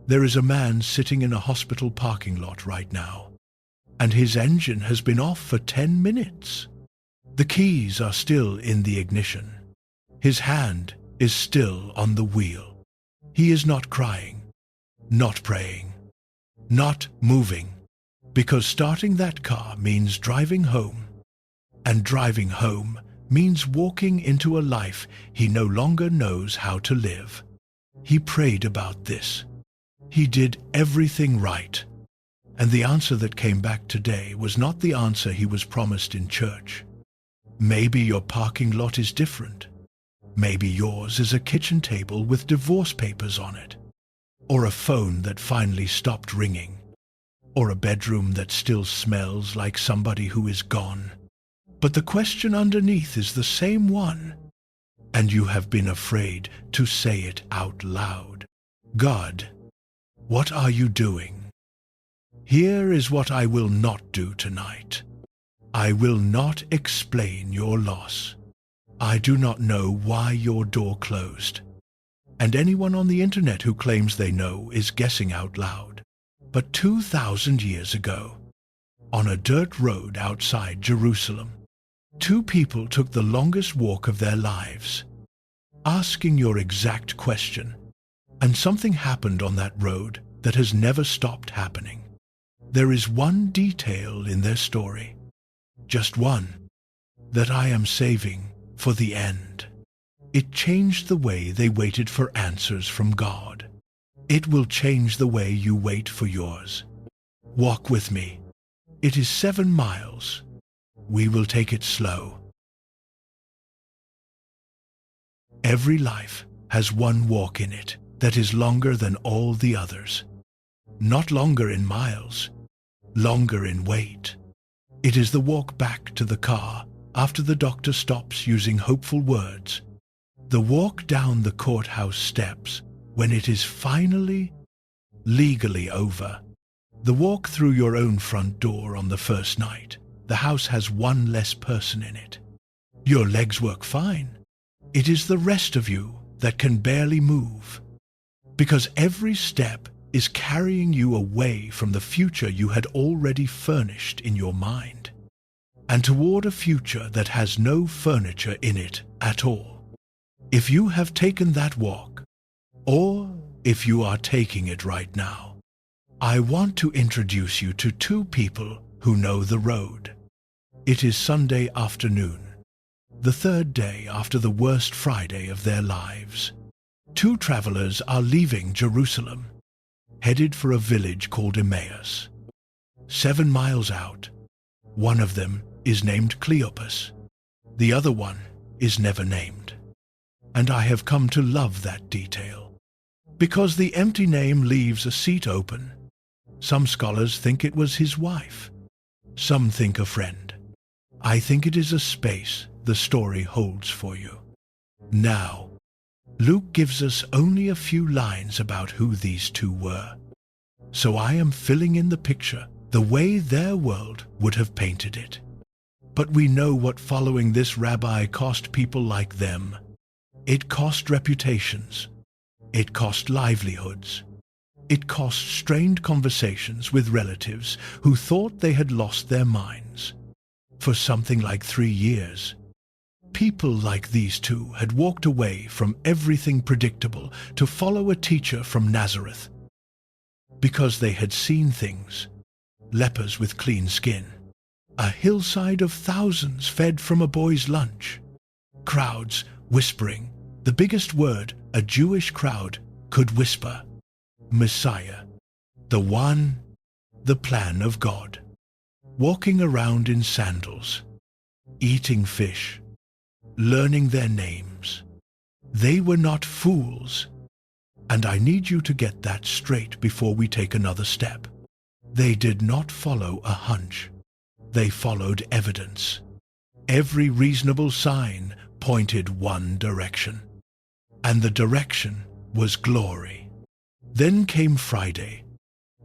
There is a man sitting in a hospital parking lot right now, and his engine has been off for 10 minutes. The keys are still in the ignition. His hand is still on the wheel. He is not crying, not praying, not moving, because starting that car means driving home, and driving home means walking into a life he no longer knows how to live. He prayed about this. He did everything right. And the answer that came back today was not the answer he was promised in church. Maybe your parking lot is different. Maybe yours is a kitchen table with divorce papers on it, or a phone that finally stopped ringing, or a bedroom that still smells like somebody who is gone. But the question underneath is the same one, and you have been afraid to say it out loud. God, what are you doing? Here is what I will not do tonight. I will not explain your loss. I do not know why your door closed. And anyone on the internet who claims they know is guessing out loud. But 2,000 years ago, on a dirt road outside Jerusalem, two people took the longest walk of their lives, asking your exact question, and something happened on that road that has never stopped happening. There is one detail in their story, just one, that I am saving for the end. It changed the way they waited for answers from God. It will change the way you wait for yours. Walk with me. It is 7 miles. We will take it slow. Every life has one walk in it that is longer than all the others. Not longer in miles, longer in wait. It is the walk back to the car after the doctor stops using hopeful words. The walk down the courthouse steps when it is finally, legally over. The walk through your own front door on the first night. The house has one less person in it. Your legs work fine. It is the rest of you that can barely move, because every step is carrying you away from the future you had already furnished in your mind, and toward a future that has no furniture in it at all. If you have taken that walk, or if you are taking it right now, I want to introduce you to two people who know the road. It is Sunday afternoon, the third day after the worst Friday of their lives. Two travelers are leaving Jerusalem, headed for a village called Emmaus. 7 miles out, one of them is named Cleopas. The other one is never named. And I have come to love that detail, because the empty name leaves a seat open. Some scholars think it was his wife. Some think a friend. I think it is a space the story holds for you. Now, Luke gives us only a few lines about who these two were, so I am filling in the picture the way their world would have painted it. But we know what following this rabbi cost people like them. It cost reputations. It cost livelihoods. It cost strained conversations with relatives who thought they had lost their minds. For something like 3 years, people like these two had walked away from everything predictable to follow a teacher from Nazareth, because they had seen things: lepers with clean skin, a hillside of thousands fed from a boy's lunch, crowds whispering the biggest word a Jewish crowd could whisper: Messiah, the one, the plan of God. Walking around in sandals, eating fish, learning their names. They were not fools, and I need you to get that straight before we take another step. They did not follow a hunch. They followed evidence. Every reasonable sign pointed one direction, and the direction was glory. Then came Friday.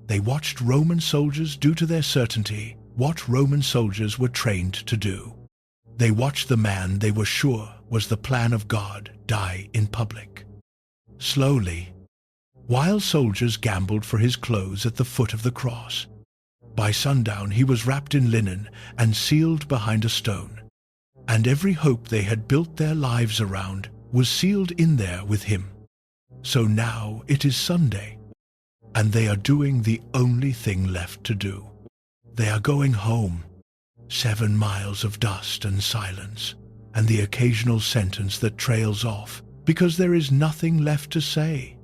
They watched Roman soldiers do to their certainty what Roman soldiers were trained to do. They watched the man they were sure was the plan of God die in public. Slowly, while soldiers gambled for his clothes at the foot of the cross. By sundown he was wrapped in linen and sealed behind a stone, and every hope they had built their lives around was sealed in there with him. So now it is Sunday, and they are doing the only thing left to do. They are going home. 7 miles of dust and silence, and the occasional sentence that trails off because there is nothing left to say.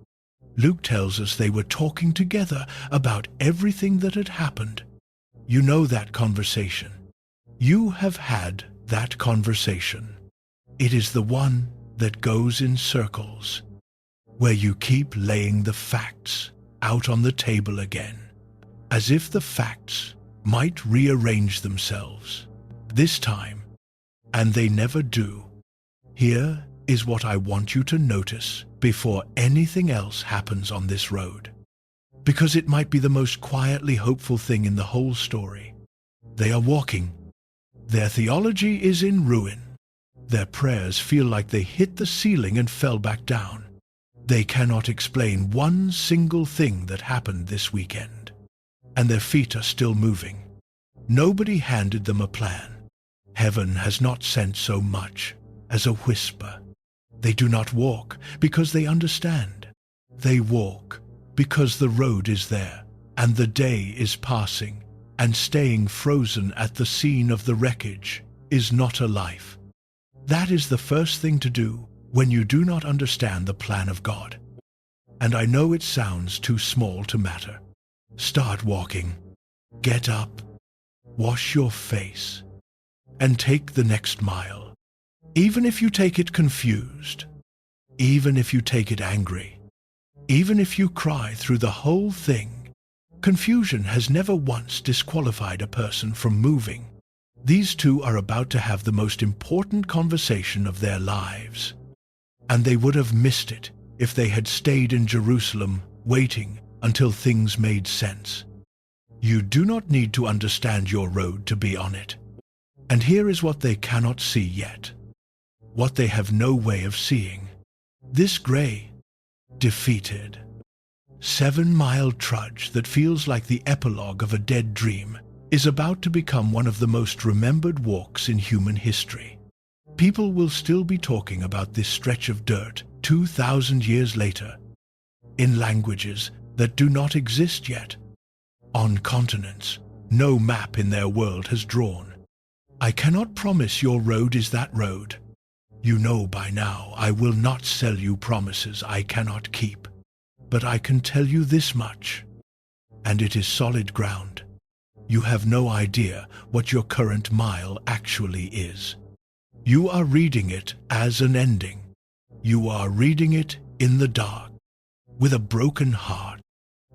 Luke tells us they were talking together about everything that had happened. You know that conversation. You have had that conversation. It is the one that goes in circles, where you keep laying the facts out on the table again, as if the facts might rearrange themselves this time, and they never do. Here is what I want you to notice before anything else happens on this road, because it might be the most quietly hopeful thing in the whole story. They are walking. Their theology is in ruin. Their prayers feel like they hit the ceiling and fell back down. They cannot explain one single thing that happened this weekend, and their feet are still moving. Nobody handed them a plan. Heaven has not sent so much as a whisper. They do not walk because they understand. They walk because the road is there, and the day is passing, and staying frozen at the scene of the wreckage is not a life. That is the first thing to do when you do not understand the plan of God. And I know it sounds too small to matter. Start walking. Get up. Wash your face. And take the next mile. Even if you take it confused. Even if you take it angry. Even if you cry through the whole thing. Confusion has never once disqualified a person from moving. These two are about to have the most important conversation of their lives. And they would have missed it if they had stayed in Jerusalem, waiting until things made sense. You do not need to understand your road to be on it. And here is what they cannot see yet, what they have no way of seeing. This gray, defeated, 7-mile trudge that feels like the epilogue of a dead dream is about to become one of the most remembered walks in human history. People will still be talking about this stretch of dirt 2,000 years later, in languages that do not exist yet, on continents no map in their world has drawn. I cannot promise your road is that road. You know by now I will not sell you promises I cannot keep. But I can tell you this much, and it is solid ground. You have no idea what your current mile actually is. You are reading it as an ending. You are reading it in the dark, with a broken heart,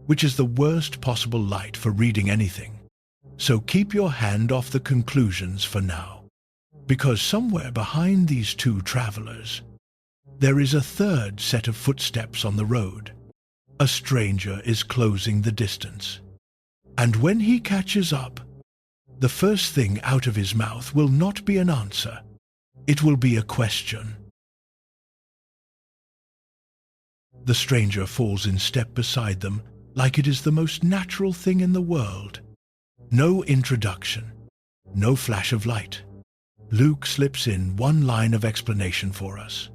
which is the worst possible light for reading anything. So keep your hand off the conclusions for now, because somewhere behind these two travelers, there is a third set of footsteps on the road. A stranger is closing the distance. And when he catches up, the first thing out of his mouth will not be an answer. It will be a question. The stranger falls in step beside them like it is the most natural thing in the world. No introduction, no flash of light. Luke slips in one line of explanation for us.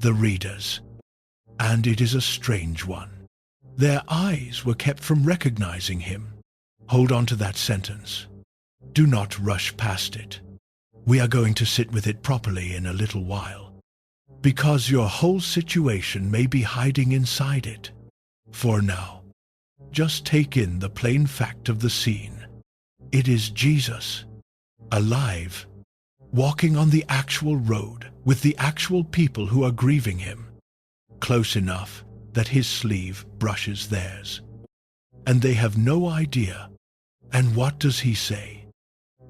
The readers. And it is a strange one. Their eyes were kept from recognizing him. Hold on to that sentence. Do not rush past it. We are going to sit with it properly in a little while, because your whole situation may be hiding inside it. For now, just take in the plain fact of the scene. It is Jesus, alive, walking on the actual road with the actual people who are grieving him, close enough that his sleeve brushes theirs. And they have no idea. And what does he say?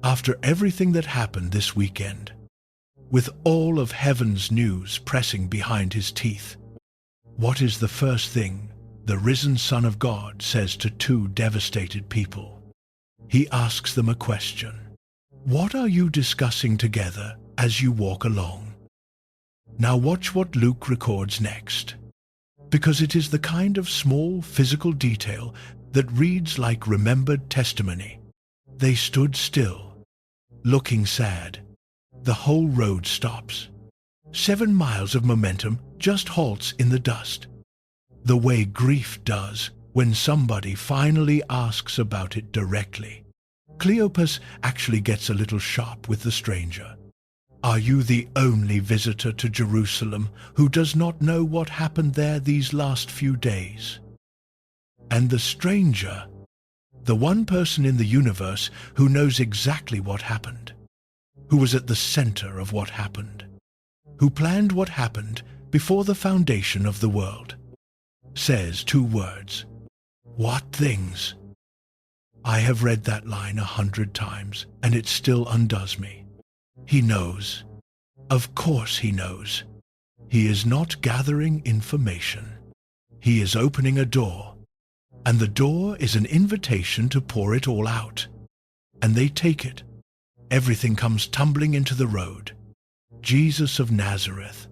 After everything that happened this weekend, with all of heaven's news pressing behind his teeth, what is the first thing the risen Son of God says to two devastated people? He asks them a question. What are you discussing together as you walk along? Now watch what Luke records next. because it is the kind of small physical detail that reads like remembered testimony. They stood still, looking sad. The whole road stops. 7 miles of momentum just halts in the dust. The way grief does when somebody finally asks about it directly. Cleopas actually gets a little sharp with the stranger. Are you the only visitor to Jerusalem who does not know what happened there these last few days? And the stranger, the one person in the universe who knows exactly what happened, who was at the center of what happened, who planned what happened before the foundation of the world, says 2 words. What things? I have read that line 100 times, and it still undoes me. He knows. Of course he knows. He is not gathering information. He is opening a door, and the door is an invitation to pour it all out. And they take it. Everything comes tumbling into the road. Jesus of Nazareth,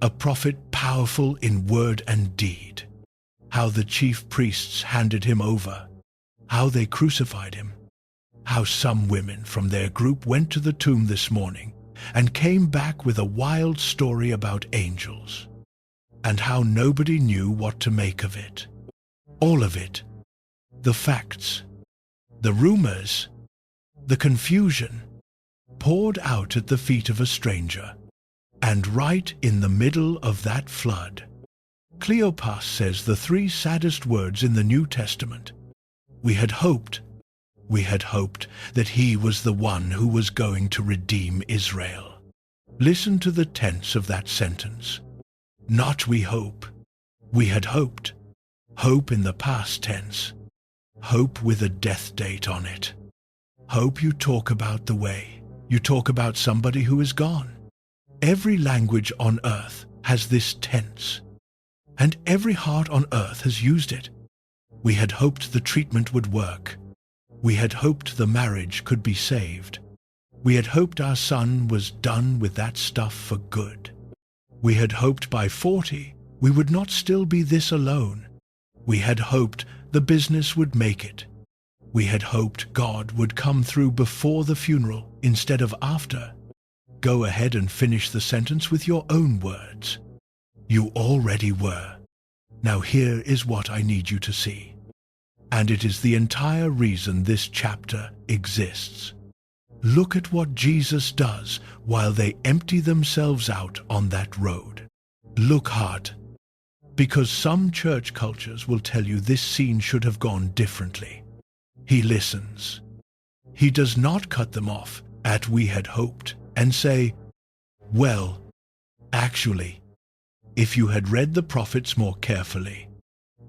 a prophet powerful in word and deed. How the chief priests handed him over. How they crucified him. How some women from their group went to the tomb this morning and came back with a wild story about angels. And how nobody knew what to make of it. All of it. The facts. The rumors. The confusion. Poured out at the feet of a stranger. And right in the middle of that flood, Cleopas says the 3 saddest words in the New Testament. We had hoped that he was the one who was going to redeem Israel. Listen to the tense of that sentence. Not we hope. We had hoped. Hope in the past tense. Hope with a death date on it. Hope you talk about the way you talk about somebody who is gone. Every language on earth has this tense, and every heart on earth has used it. We had hoped the treatment would work. We had hoped the marriage could be saved. We had hoped our son was done with that stuff for good. We had hoped by 40 we would not still be this alone. We had hoped the business would make it. We had hoped God would come through before the funeral instead of after. Go ahead and finish the sentence with your own words. You already were. Now here is what I need you to see. And it is the entire reason this chapter exists. Look at what Jesus does while they empty themselves out on that road. Look hard. Because some church cultures will tell you this scene should have gone differently. He listens. He does not cut them off at "we had hoped" and say, "Well, actually, if you had read the prophets more carefully."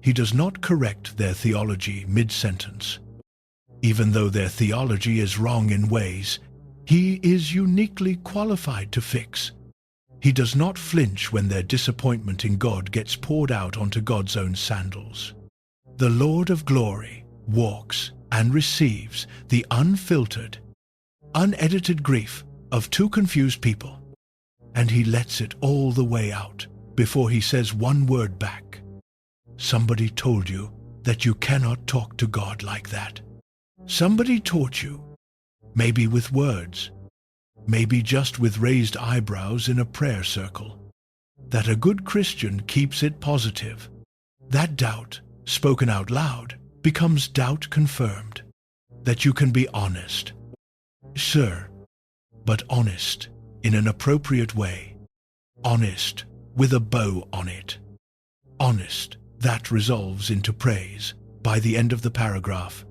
He does not correct their theology mid-sentence. Even though their theology is wrong in ways, he is uniquely qualified to fix. He does not flinch when their disappointment in God gets poured out onto God's own sandals. The Lord of glory walks and receives the unfiltered, unedited grief of 2 confused people, and he lets it all the way out before he says one word back. Somebody told you that you cannot talk to God like that. Somebody taught you, maybe with words, maybe just with raised eyebrows in a prayer circle, that a good Christian keeps it positive. That doubt, spoken out loud, becomes doubt confirmed. That you can be honest. Sure, but honest in an appropriate way. Honest with a bow on it. Honest that resolves into praise by the end of the paragraph.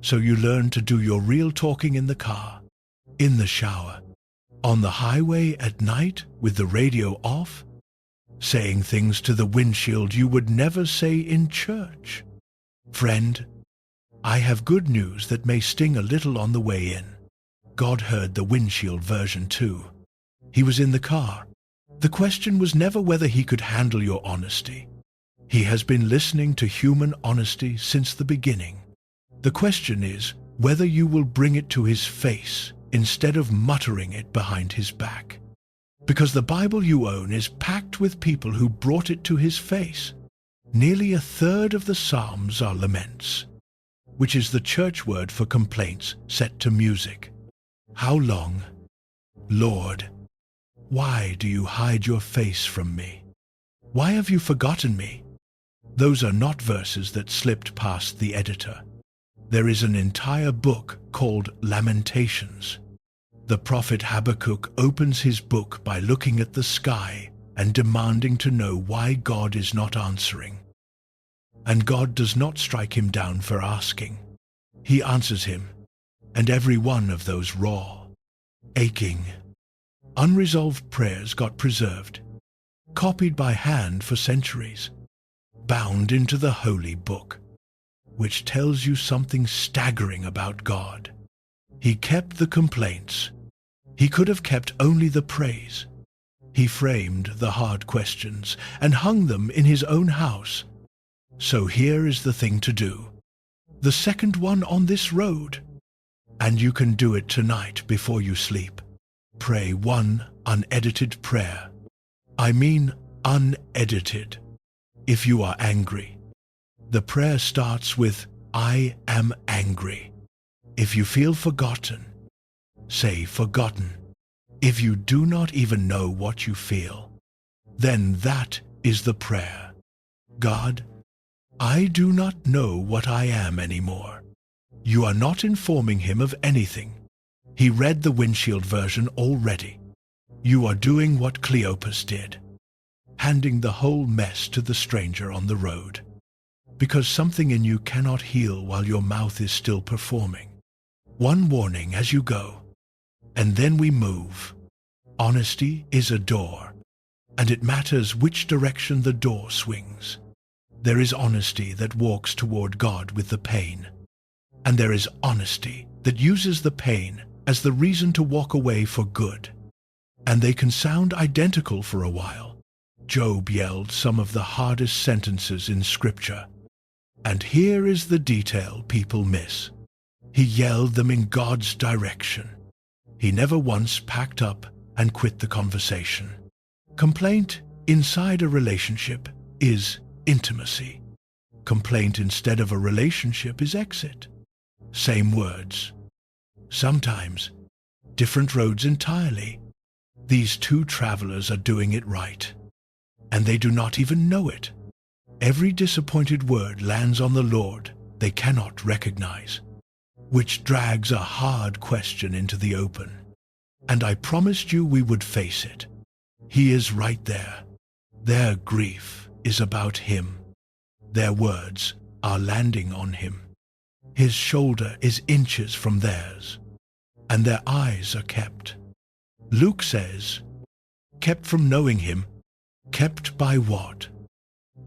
So you learn to do your real talking in the car, in the shower, on the highway at night with the radio off, saying things to the windshield you would never say in church. Friend, I have good news that may sting a little on the way in. God heard the windshield version too. He was in the car. The question was never whether he could handle your honesty. He has been listening to human honesty since the beginning. The question is whether you will bring it to his face instead of muttering it behind his back. Because the Bible you own is packed with people who brought it to his face. Nearly a third of the Psalms are laments, which is the church word for complaints set to music. How long, Lord, why do you hide your face from me? Why have you forgotten me? Those are not verses that slipped past the editor. There is an entire book called Lamentations. The prophet Habakkuk opens his book by looking at the sky and demanding to know why God is not answering. And God does not strike him down for asking. He answers him, and every one of those raw, aching, unresolved prayers got preserved, copied by hand for centuries, bound into the holy book, which tells you something staggering about God. He kept the complaints. He could have kept only the praise. He framed the hard questions and hung them in his own house. So here is the thing to do, the second one on this road, and you can do it tonight before you sleep. Pray one unedited prayer. I mean unedited. If you are angry, the prayer starts with, I am angry. If you feel forgotten, say forgotten. If you do not even know what you feel, then that is the prayer. God, I do not know what I am anymore. You are not informing him of anything. He read the windshield version already. You are doing what Cleopas did, handing the whole mess to the stranger on the road, because something in you cannot heal while your mouth is still performing. One warning as you go, and then we move. Honesty is a door, and it matters which direction the door swings. There is honesty that walks toward God with the pain, and there is honesty that uses the pain as the reason to walk away for good. And they can sound identical for a while. Job yelled some of the hardest sentences in Scripture, and here is the detail people miss. He yelled them in God's direction. He never once packed up and quit the conversation. Complaint inside a relationship is intimacy. Complaint instead of a relationship is exit. Same words. Sometimes different roads entirely. These two travelers are doing it right, and they do not even know it. Every disappointed word lands on the Lord they cannot recognize, which drags a hard question into the open. And I promised you we would face it. He is right there. Their grief is about him. Their words are landing on him. His shoulder is inches from theirs, and their eyes are kept. Luke says, kept from knowing him. Kept by what?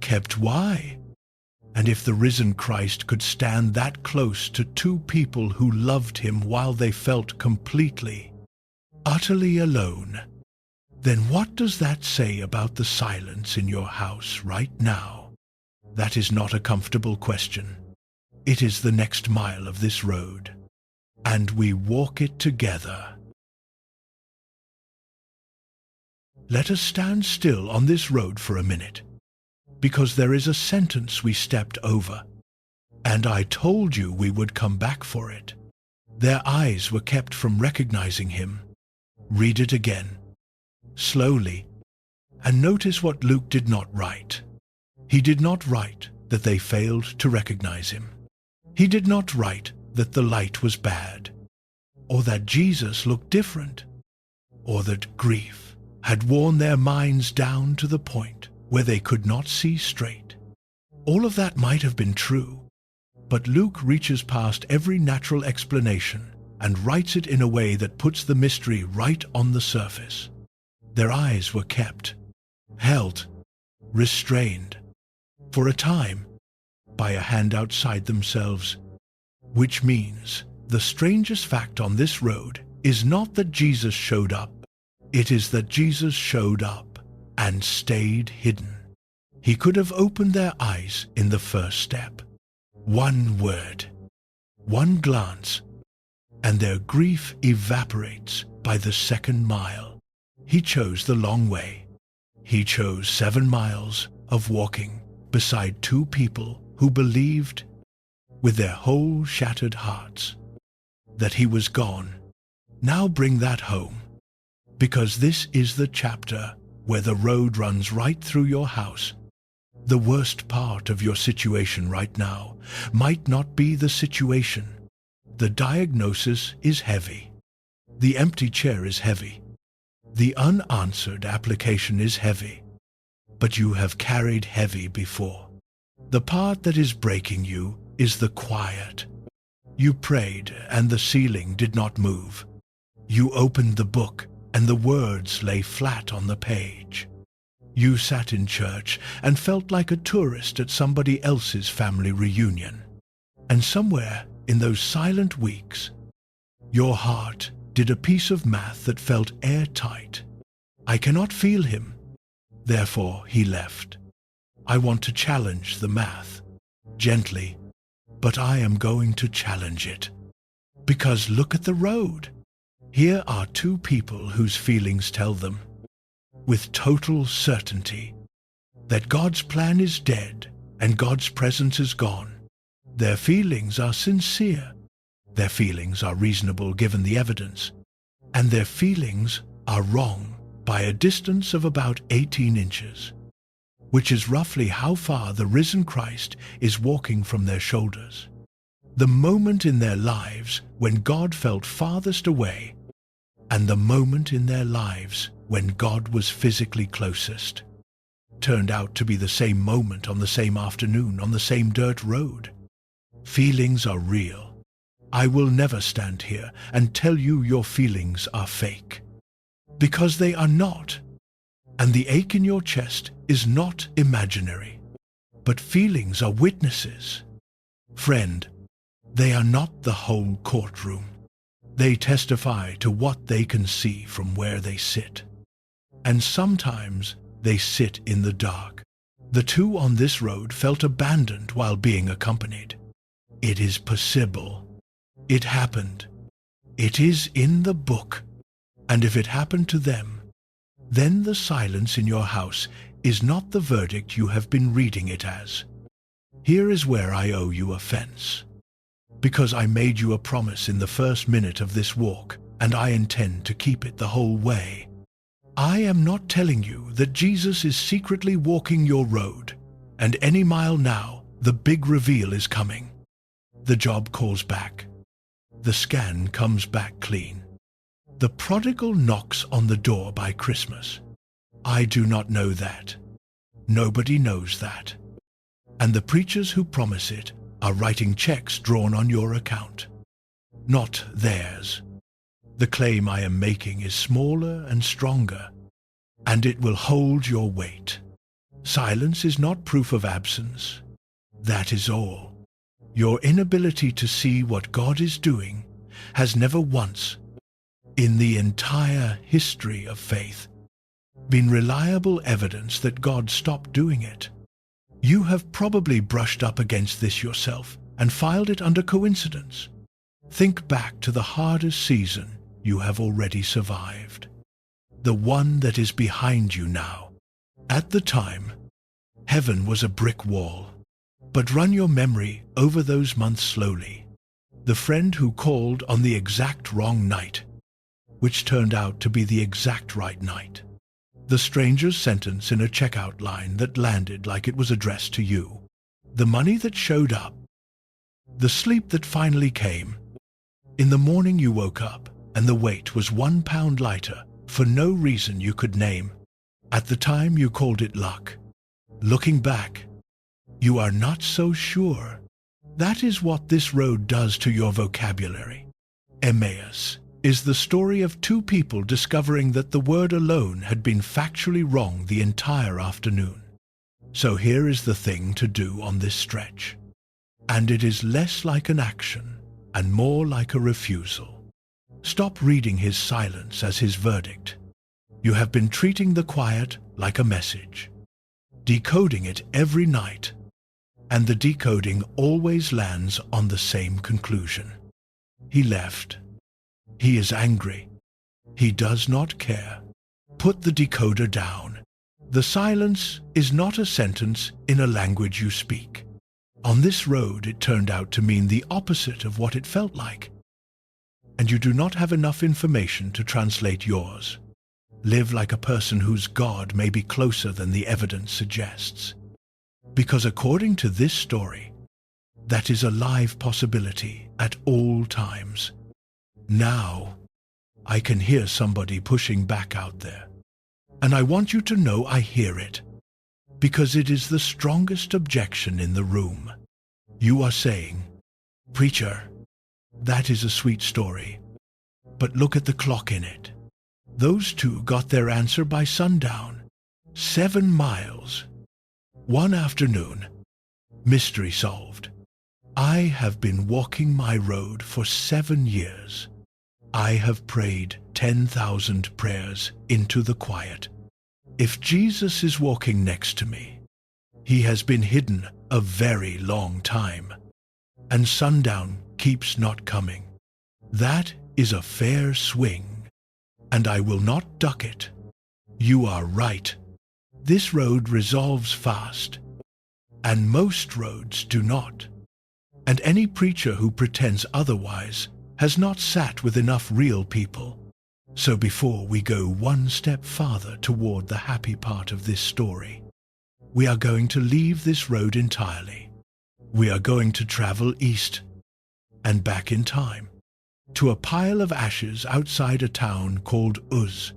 Kept why? And if the risen Christ could stand that close to two people who loved him while they felt completely, utterly alone, then what does that say about the silence in your house right now? That is not a comfortable question. It is the next mile of this road, and we walk it together. Let us stand still on this road for a minute, because there is a sentence we stepped over, and I told you we would come back for it. Their eyes were kept from recognizing him. Read it again, slowly, and notice what Luke did not write. He did not write that they failed to recognize him. He did not write that the light was bad, or that Jesus looked different, or that grief had worn their minds down to the point where they could not see straight. All of that might have been true, but Luke reaches past every natural explanation and writes it in a way that puts the mystery right on the surface. Their eyes were kept, held, restrained, for a time, by a hand outside themselves, which means the strangest fact on this road is not that Jesus showed up, it is that Jesus showed up and stayed hidden. He could have opened their eyes in the first step. One word, one glance, and their grief evaporates by the second mile. He chose the long way. He chose 7 miles of walking beside two people who believed with their whole shattered hearts that he was gone. Now bring that home, because this is the chapter where the road runs right through your house. The worst part of your situation right now might not be the situation. The diagnosis is heavy. The empty chair is heavy. The unanswered application is heavy. But you have carried heavy before. The part that is breaking you is the quiet. You prayed and the ceiling did not move. You opened the book and the words lay flat on the page. You sat in church and felt like a tourist at somebody else's family reunion. And somewhere in those silent weeks, your heart did a piece of math that felt airtight. I cannot feel him, therefore he left. I want to challenge the math, gently, but I am going to challenge it. Because look at the road. Here are two people whose feelings tell them, with total certainty, that God's plan is dead and God's presence is gone. Their feelings are sincere. Their feelings are reasonable given the evidence. And their feelings are wrong by a distance of about 18 inches, which is roughly how far the risen Christ is walking from their shoulders. The moment in their lives when God felt farthest away, and the moment in their lives when God was physically closest, turned out to be the same moment on the same afternoon on the same dirt road. Feelings are real. I will never stand here and tell you your feelings are fake, because they are not. And the ache in your chest is not imaginary, but feelings are witnesses. Friend, they are not the whole courtroom. They testify to what they can see from where they sit. And sometimes they sit in the dark. The two on this road felt abandoned while being accompanied. It is possible. It happened. It is in the book. And if it happened to them, then the silence in your house is not the verdict you have been reading it as. Here is where I owe you offense. Because I made you a promise in the first minute of this walk, and I intend to keep it the whole way. I am not telling you that Jesus is secretly walking your road, and any mile now, the big reveal is coming. The job calls back. The scan comes back clean. The prodigal knocks on the door by Christmas. I do not know that. Nobody knows that. And the preachers who promise it are writing checks drawn on your account, not theirs. The claim I am making is smaller and stronger, and it will hold your weight. Silence is not proof of absence. That is all. Your inability to see what God is doing has never once, in the entire history of faith, been reliable evidence that God stopped doing it. You have probably brushed up against this yourself and filed it under coincidence. Think back to the hardest season you have already survived, the one that is behind you now. At the time, heaven was a brick wall. But run your memory over those months slowly. The friend who called on the exact wrong night, which turned out to be the exact right night. The stranger's sentence in a checkout line that landed like it was addressed to you. The money that showed up. The sleep that finally came. In the morning you woke up and the weight was 1 pound lighter for no reason you could name. At the time you called it luck. Looking back, you are not so sure. That is what this road does to your vocabulary. Emmaus is the story of two people discovering that the word alone had been factually wrong the entire afternoon. So here is the thing to do on this stretch. And it is less like an action and more like a refusal. Stop reading his silence as his verdict. You have been treating the quiet like a message, decoding it every night, and the decoding always lands on the same conclusion. He left. He is angry. He does not care. Put the decoder down. The silence is not a sentence in a language you speak. On this road, it turned out to mean the opposite of what it felt like. And you do not have enough information to translate yours. Live like a person whose God may be closer than the evidence suggests. Because according to this story, that is a live possibility at all times. Now, I can hear somebody pushing back out there. And I want you to know I hear it, because it is the strongest objection in the room. You are saying, "Preacher, that is a sweet story, but look at the clock in it." Those two got their answer by sundown. 7 miles. One afternoon. Mystery solved. I have been walking my road for 7 years. I have prayed 10,000 prayers into the quiet. If Jesus is walking next to me, he has been hidden a very long time, and sundown keeps not coming. That is a fair swing, and I will not duck it. You are right. This road resolves fast, and most roads do not. And any preacher who pretends otherwise has not sat with enough real people. So before we go one step farther toward the happy part of this story, we are going to leave this road entirely. We are going to travel east and back in time to a pile of ashes outside a town called Uz,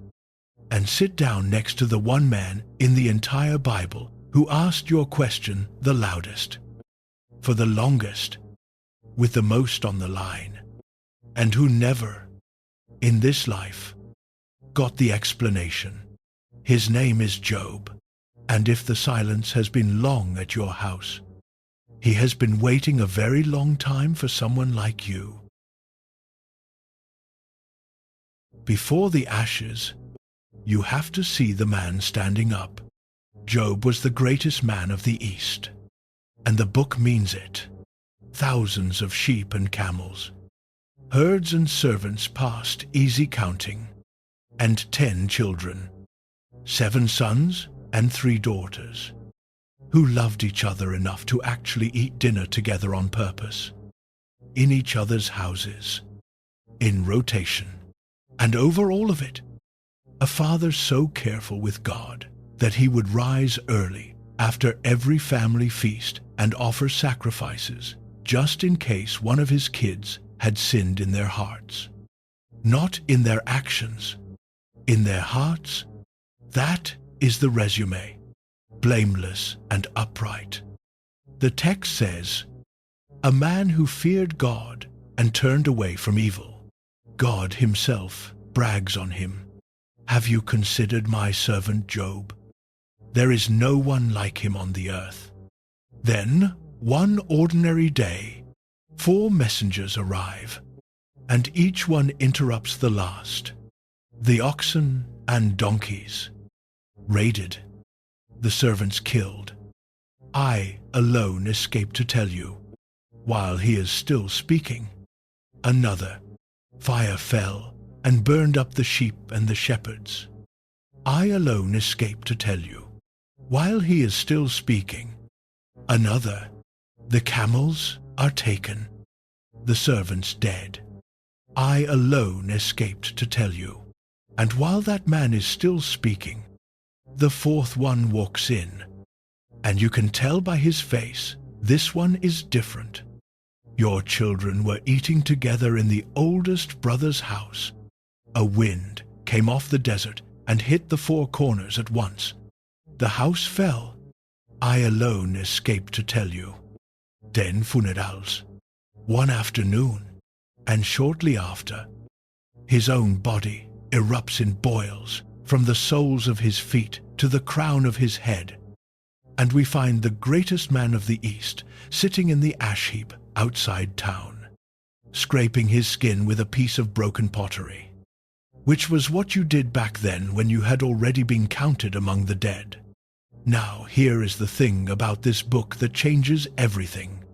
and sit down next to the one man in the entire Bible who asked your question the loudest, for the longest, with the most on the line, and who never, in this life, got the explanation. His name is Job, and if the silence has been long at your house, he has been waiting a very long time for someone like you. Before the ashes, you have to see the man standing up. Job was the greatest man of the East, and the book means it. Thousands of sheep and camels, herds and servants past easy counting, and 10 children, 7 sons and 3 daughters, who loved each other enough to actually eat dinner together on purpose, in each other's houses, in rotation. And over all of it, a father so careful with God that he would rise early after every family feast and offer sacrifices just in case one of his kids had sinned in their hearts. Not in their actions, in their hearts. That is the resume, blameless and upright. The text says, "A man who feared God and turned away from evil." God himself brags on him. "Have you considered my servant Job? There is no one like him on the earth." Then, one ordinary day, 4 messengers arrive, and each one interrupts the last. The oxen and donkeys raided, the servants killed. I alone escape to tell you, while he is still speaking. Another fire fell and burned up the sheep and the shepherds. I alone escape to tell you, while he is still speaking. Another, the camels are taken, the servants dead. I alone escaped to tell you. And while that man is still speaking, the 4th one walks in, and you can tell by his face, this one is different. Your children were eating together in the oldest brother's house. A wind came off the desert and hit the 4 corners at once. The house fell. I alone escaped to tell you. Then funerals. One afternoon, and shortly after, his own body erupts in boils from the soles of his feet to the crown of his head. And we find the greatest man of the East sitting in the ash heap outside town, scraping his skin with a piece of broken pottery, which was what you did back then when you had already been counted among the dead. Now here is the thing about this book that changes everything,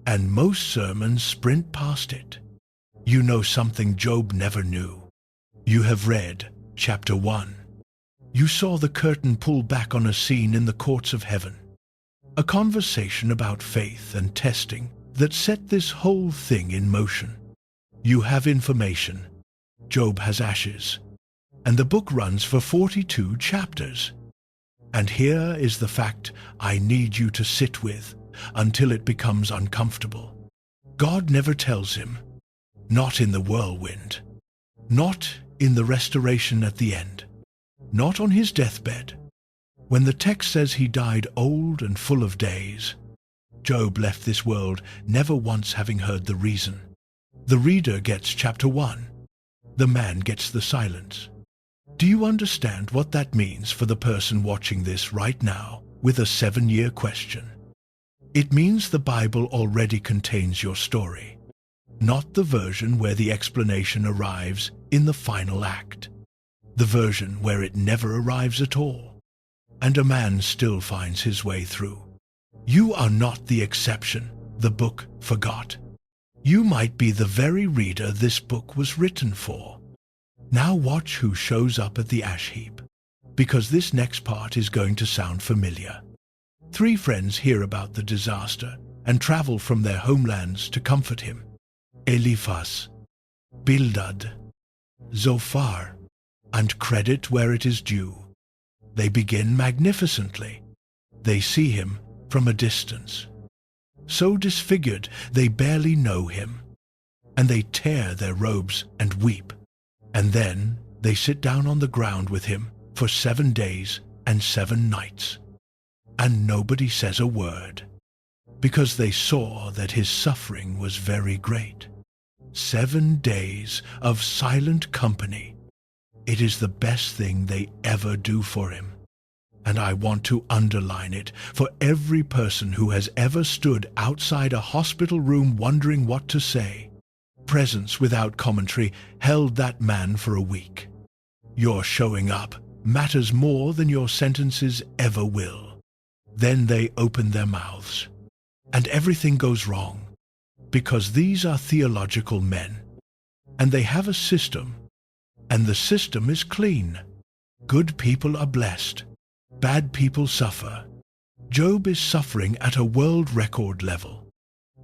and most sermons sprint past it. You know something Job never knew. You have read chapter 1. You saw the curtain pull back on a scene in the courts of heaven. A conversation about faith and testing that set this whole thing in motion. You have information. Job has ashes. And the book runs for 42 chapters. And here is the fact I need you to sit with until it becomes uncomfortable. God never tells him. Not in the whirlwind. Not in the restoration at the end. Not on his deathbed. When the text says he died old and full of days, Job left this world never once having heard the reason. The reader gets chapter 1. The man gets the silence. Do you understand what that means for the person watching this right now with a 7-year question? It means the Bible already contains your story, not the version where the explanation arrives in the final act, the version where it never arrives at all, and a man still finds his way through. You are not the exception the book forgot. You might be the very reader this book was written for. Now watch who shows up at the ash heap, because this next part is going to sound familiar. 3 friends hear about the disaster and travel from their homelands to comfort him. Eliphaz, Bildad, Zophar, and credit where it is due. They begin magnificently. They see him from a distance, so disfigured they barely know him, and they tear their robes and weep. And then they sit down on the ground with him for 7 days and 7 nights. And nobody says a word, because they saw that his suffering was very great. 7 days of silent company. It is the best thing they ever do for him. And I want to underline it for every person who has ever stood outside a hospital room wondering what to say. Presence without commentary held that man for a week. Your showing up matters more than your sentences ever will. Then they open their mouths, and everything goes wrong, because these are theological men, and they have a system, and the system is clean. Good people are blessed. Bad people suffer. Job is suffering at a world record level.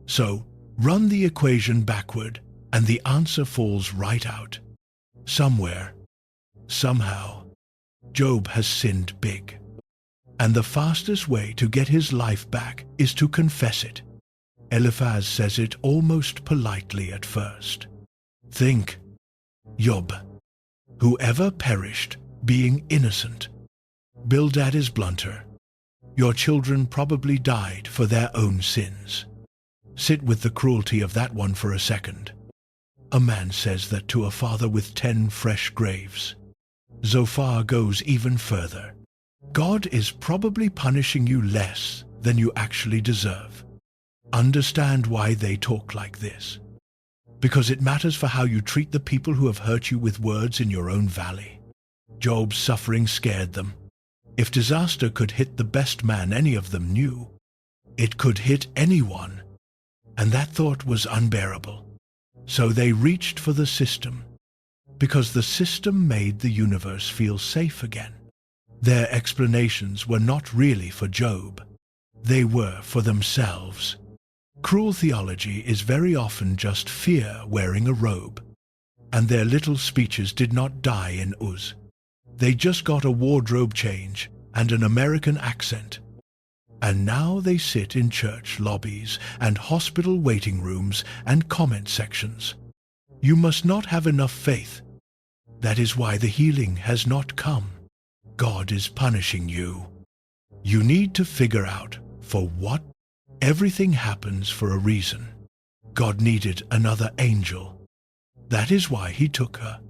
So, run the equation backward, and the answer falls right out. Somewhere, somehow, Job has sinned big. And the fastest way to get his life back is to confess it. Eliphaz says it almost politely at first. Think, Job, whoever perished being innocent. Bildad is blunter. Your children probably died for their own sins. Sit with the cruelty of that one for a second. A man says that to a father with 10 fresh graves. Zophar goes even further. God is probably punishing you less than you actually deserve. Understand why they talk like this. Because it matters for how you treat the people who have hurt you with words in your own valley. Job's suffering scared them. If disaster could hit the best man any of them knew, it could hit anyone. And that thought was unbearable. So they reached for the system, because the system made the universe feel safe again. Their explanations were not really for Job. They were for themselves. Cruel theology is very often just fear wearing a robe. And their little speeches did not die in Uz. They just got a wardrobe change and an American accent. And now they sit in church lobbies and hospital waiting rooms and comment sections. You must not have enough faith. That is why the healing has not come. God is punishing you. You need to figure out for what. Everything happens for a reason. God needed another angel. That is why he took her.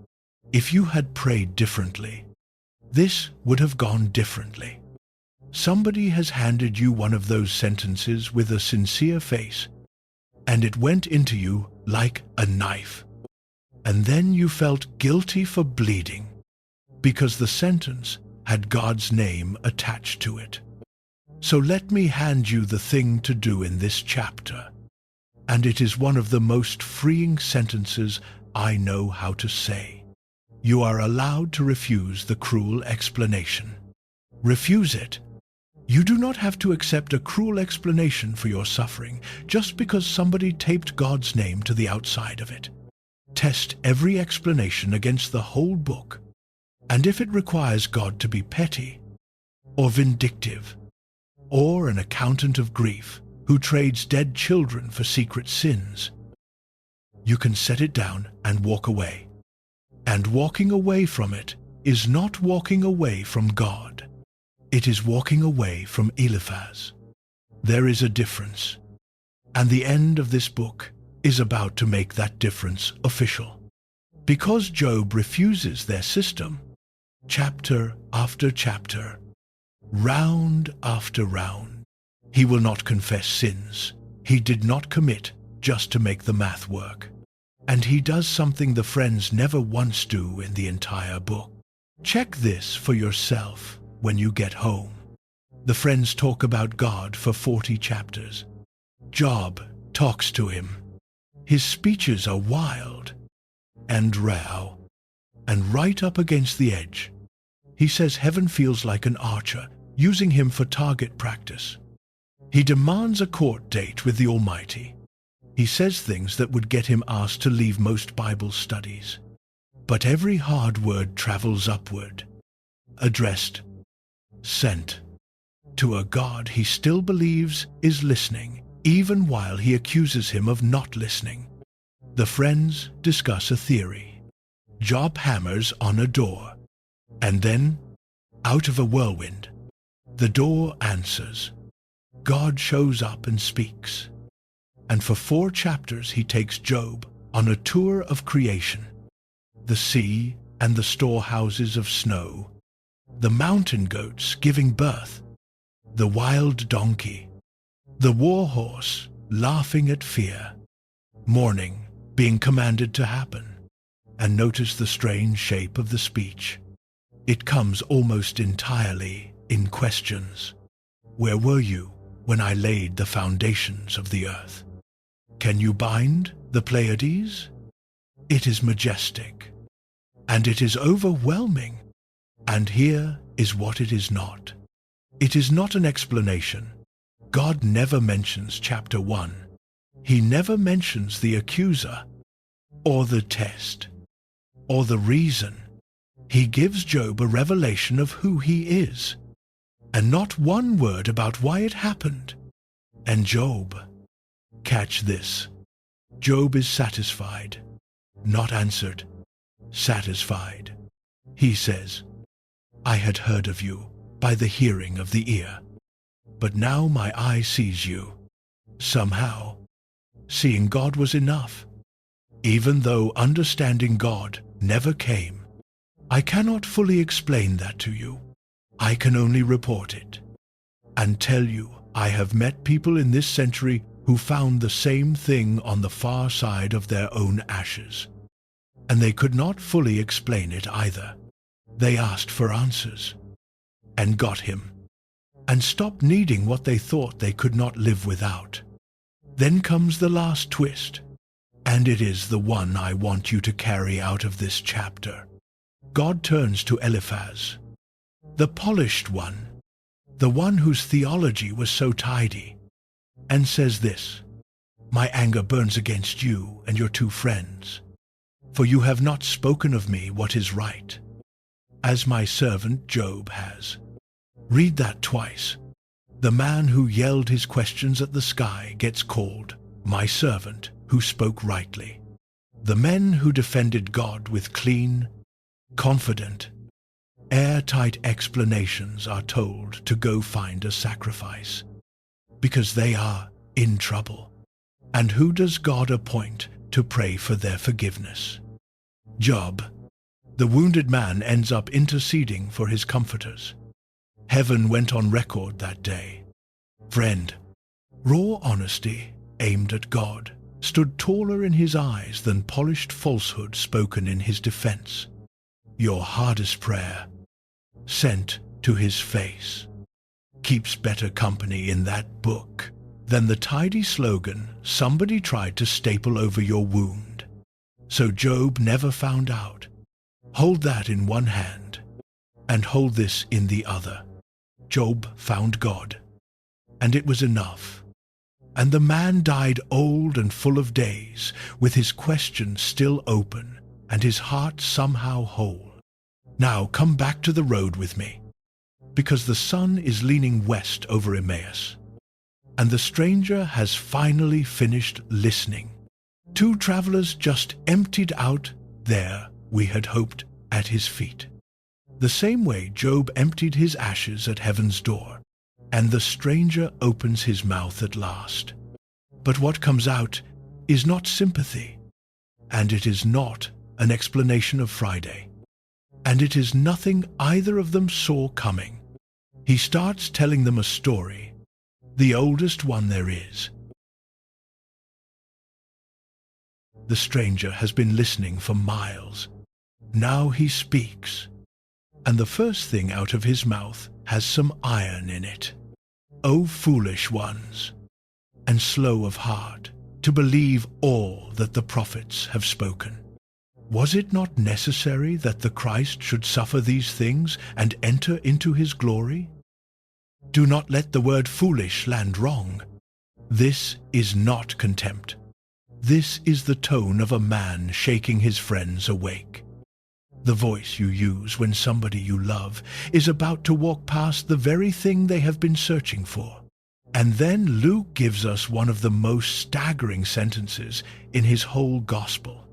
If you had prayed differently, this would have gone differently. Somebody has handed you one of those sentences with a sincere face, and it went into you like a knife. And then you felt guilty for bleeding, because the sentence had God's name attached to it. So let me hand you the thing to do in this chapter, and it is one of the most freeing sentences I know how to say. you are allowed to refuse the cruel explanation. Refuse it. You do not have to accept a cruel explanation for your suffering just because somebody taped God's name to the outside of it. Test every explanation against the whole book, and if it requires God to be petty, or vindictive, or an accountant of grief who trades dead children for secret sins, you can set it down and walk away. And walking away from it is not walking away from God. It is walking away from Eliphaz. There is a difference, and the end of this book is about to make that difference official. Because Job refuses their system, chapter after chapter, round after round, he will not confess sins he did not commit just to make the math work. And he does something the friends never once do in the entire book. Check this for yourself when you get home. The friends talk about God for 40 chapters. Job talks to him. His speeches are wild and rare and right up against the edge. He says heaven feels like an archer, using him for target practice. He demands a court date with the Almighty. He says things that would get him asked to leave most Bible studies. But every hard word travels upward, addressed, sent, to a God he still believes is listening, even while he accuses him of not listening. The friends discuss a theory. Job hammers on a door, and then, out of a whirlwind, the door answers. God shows up and speaks. And for 4 chapters he takes Job on a tour of creation. The sea and the storehouses of snow, the mountain goats giving birth, the wild donkey, the war horse laughing at fear, mourning being commanded to happen. And notice the strange shape of the speech. It comes almost entirely in questions. Where were you when I laid the foundations of the earth? Can you bind the Pleiades? It is majestic, and it is overwhelming. And here is what it is not. It is not an explanation. God never mentions chapter 1. He never mentions the accuser, or the test, or the reason. He gives Job a revelation of who he is, and not one word about why it happened. And Job, catch this, Job is satisfied, not answered, satisfied. He says, I had heard of you by the hearing of the ear, but now my eye sees you. Somehow, seeing God was enough. Even though understanding God never came, I cannot fully explain that to you. I can only report it and tell you I have met people in this century who found the same thing on the far side of their own ashes, and they could not fully explain it either. They asked for answers and got him, and stopped needing what they thought they could not live without. Then comes the last twist, and it is the one I want you to carry out of this chapter. God turns to Eliphaz, the polished one, the one whose theology was so tidy, and says this, My anger burns against you and your 2 friends, for you have not spoken of me what is right, as my servant Job has. Read that twice. The man who yelled his questions at the sky gets called my servant who spoke rightly. The men who defended God with clean, confident, airtight explanations are told to go find a sacrifice, because they are in trouble. And who does God appoint to pray for their forgiveness? Job. The wounded man ends up interceding for his comforters. Heaven went on record that day. Friend, raw honesty aimed at God stood taller in his eyes than polished falsehood spoken in his defense. Your hardest prayer, sent to his face, keeps better company in that book than the tidy slogan somebody tried to staple over your wound. So Job never found out. Hold that in one hand, and hold this in the other. Job found God, and it was enough. And the man died old and full of days, with his question still open, and his heart somehow whole. Now come back to the road with me, because the sun is leaning west over Emmaus, and the stranger has finally finished listening. Two travelers just emptied out there, we had hoped, at his feet. The same way Job emptied his ashes at heaven's door, and the stranger opens his mouth at last. But what comes out is not sympathy, and it is not an explanation of Friday, and it is nothing either of them saw coming. He starts telling them a story, the oldest one there is. The stranger has been listening for miles. Now he speaks, and the first thing out of his mouth has some iron in it. O foolish ones, and slow of heart, to believe all that the prophets have spoken. Was it not necessary that the Christ should suffer these things and enter into his glory? Do not let the word foolish land wrong. This is not contempt. This is the tone of a man shaking his friends awake. The voice you use when somebody you love is about to walk past the very thing they have been searching for. And then Luke gives us one of the most staggering sentences in his whole gospel,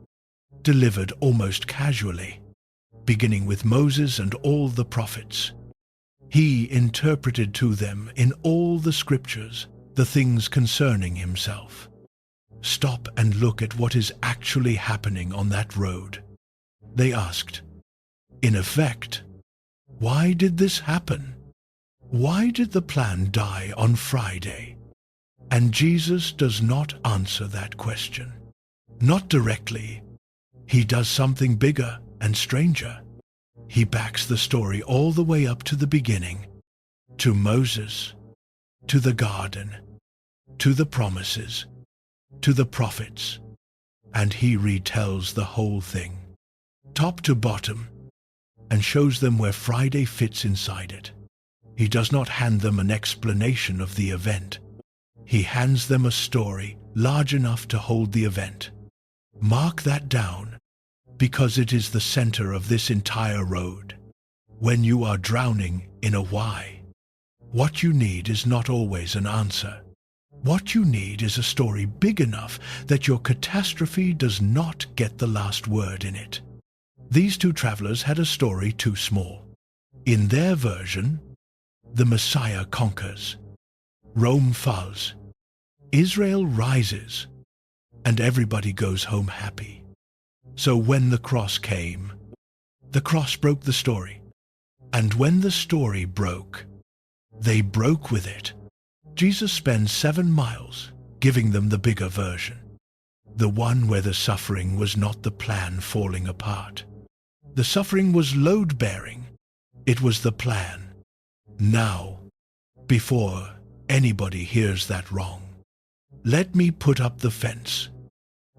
delivered almost casually, beginning with Moses and all the prophets. He interpreted to them in all the scriptures the things concerning himself. Stop and look at what is actually happening on that road. They asked, in effect, why did this happen? Why did the plan die on Friday? And Jesus does not answer that question. Not directly. He does something bigger and stranger. He backs the story all the way up to the beginning, to Moses, to the garden, to the promises, to the prophets, and he retells the whole thing, top to bottom, and shows them where Friday fits inside it. He does not hand them an explanation of the event. He hands them a story large enough to hold the event. Mark that down, because it is the center of this entire road. When you are drowning in a why, what you need is not always an answer. What you need is a story big enough that your catastrophe does not get the last word in it. These two travelers had a story too small. In their version, the Messiah conquers, Rome falls, Israel rises, and everybody goes home happy. So when the cross came, the cross broke the story. And when the story broke, they broke with it. Jesus spends 7 miles giving them the bigger version, the one where the suffering was not the plan falling apart. The suffering was load-bearing. It was the plan. Now, before anybody hears that wrong, let me put up the fence,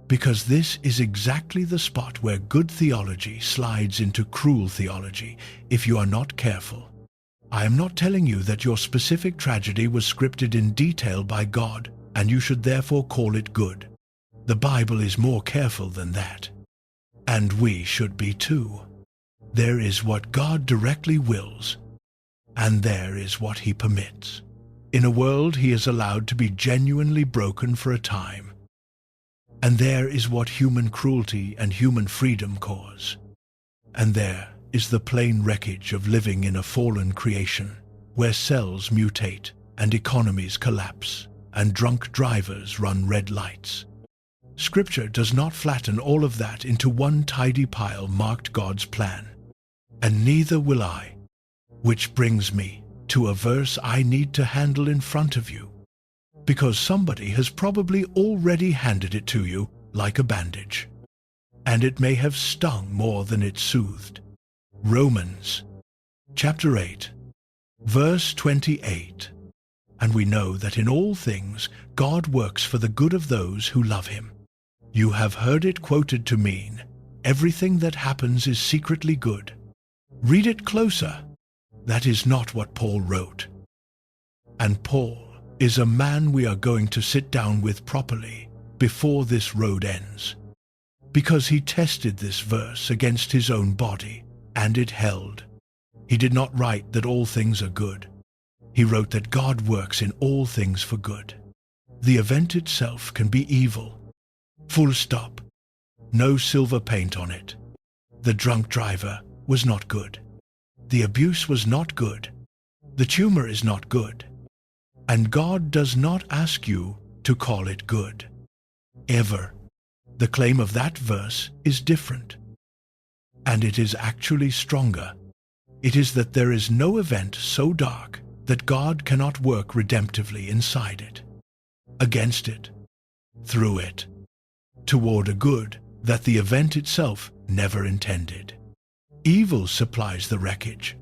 because this is exactly the spot where good theology slides into cruel theology if you are not careful. I am not telling you that your specific tragedy was scripted in detail by God, and you should therefore call it good. The Bible is more careful than that. And we should be too. There is what God directly wills, and there is what he permits. In a world he is allowed to be genuinely broken for a time. And there is what human cruelty and human freedom cause. And there is the plain wreckage of living in a fallen creation, where cells mutate and economies collapse, and drunk drivers run red lights. Scripture does not flatten all of that into one tidy pile marked God's plan. And neither will I. Which brings me to a verse I need to handle in front of you, because somebody has probably already handed it to you like a bandage, and it may have stung more than it soothed. Romans chapter 8, verse 28. And we know that in all things God works for the good of those who love him. You have heard it quoted to mean, everything that happens is secretly good. Read it closer. That is not what Paul wrote. And Paul is a man we are going to sit down with properly before this road ends, because he tested this verse against his own body, and it held. He did not write that all things are good. He wrote that God works in all things for good. The event itself can be evil. Full stop. No silver paint on it. The drunk driver was not good. The abuse was not good. The tumor is not good. And God does not ask you to call it good. Ever. The claim of that verse is different. And it is actually stronger. It is that there is no event so dark that God cannot work redemptively inside it, against it, through it, toward a good that the event itself never intended. Evil supplies the wreckage.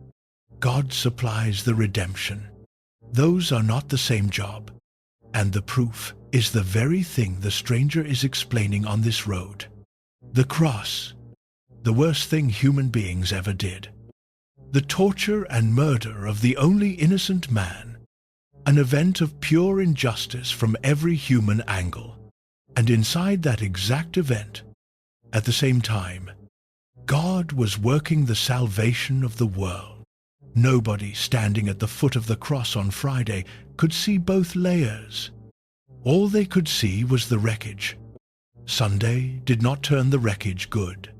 God supplies the redemption. Those are not the same job. And the proof is the very thing the stranger is explaining on this road. The cross, the worst thing human beings ever did. The torture and murder of the only innocent man, an event of pure injustice from every human angle. And inside that exact event, at the same time, God was working the salvation of the world. Nobody standing at the foot of the cross on Friday could see both layers. All they could see was the wreckage. Sunday did not turn the wreckage good.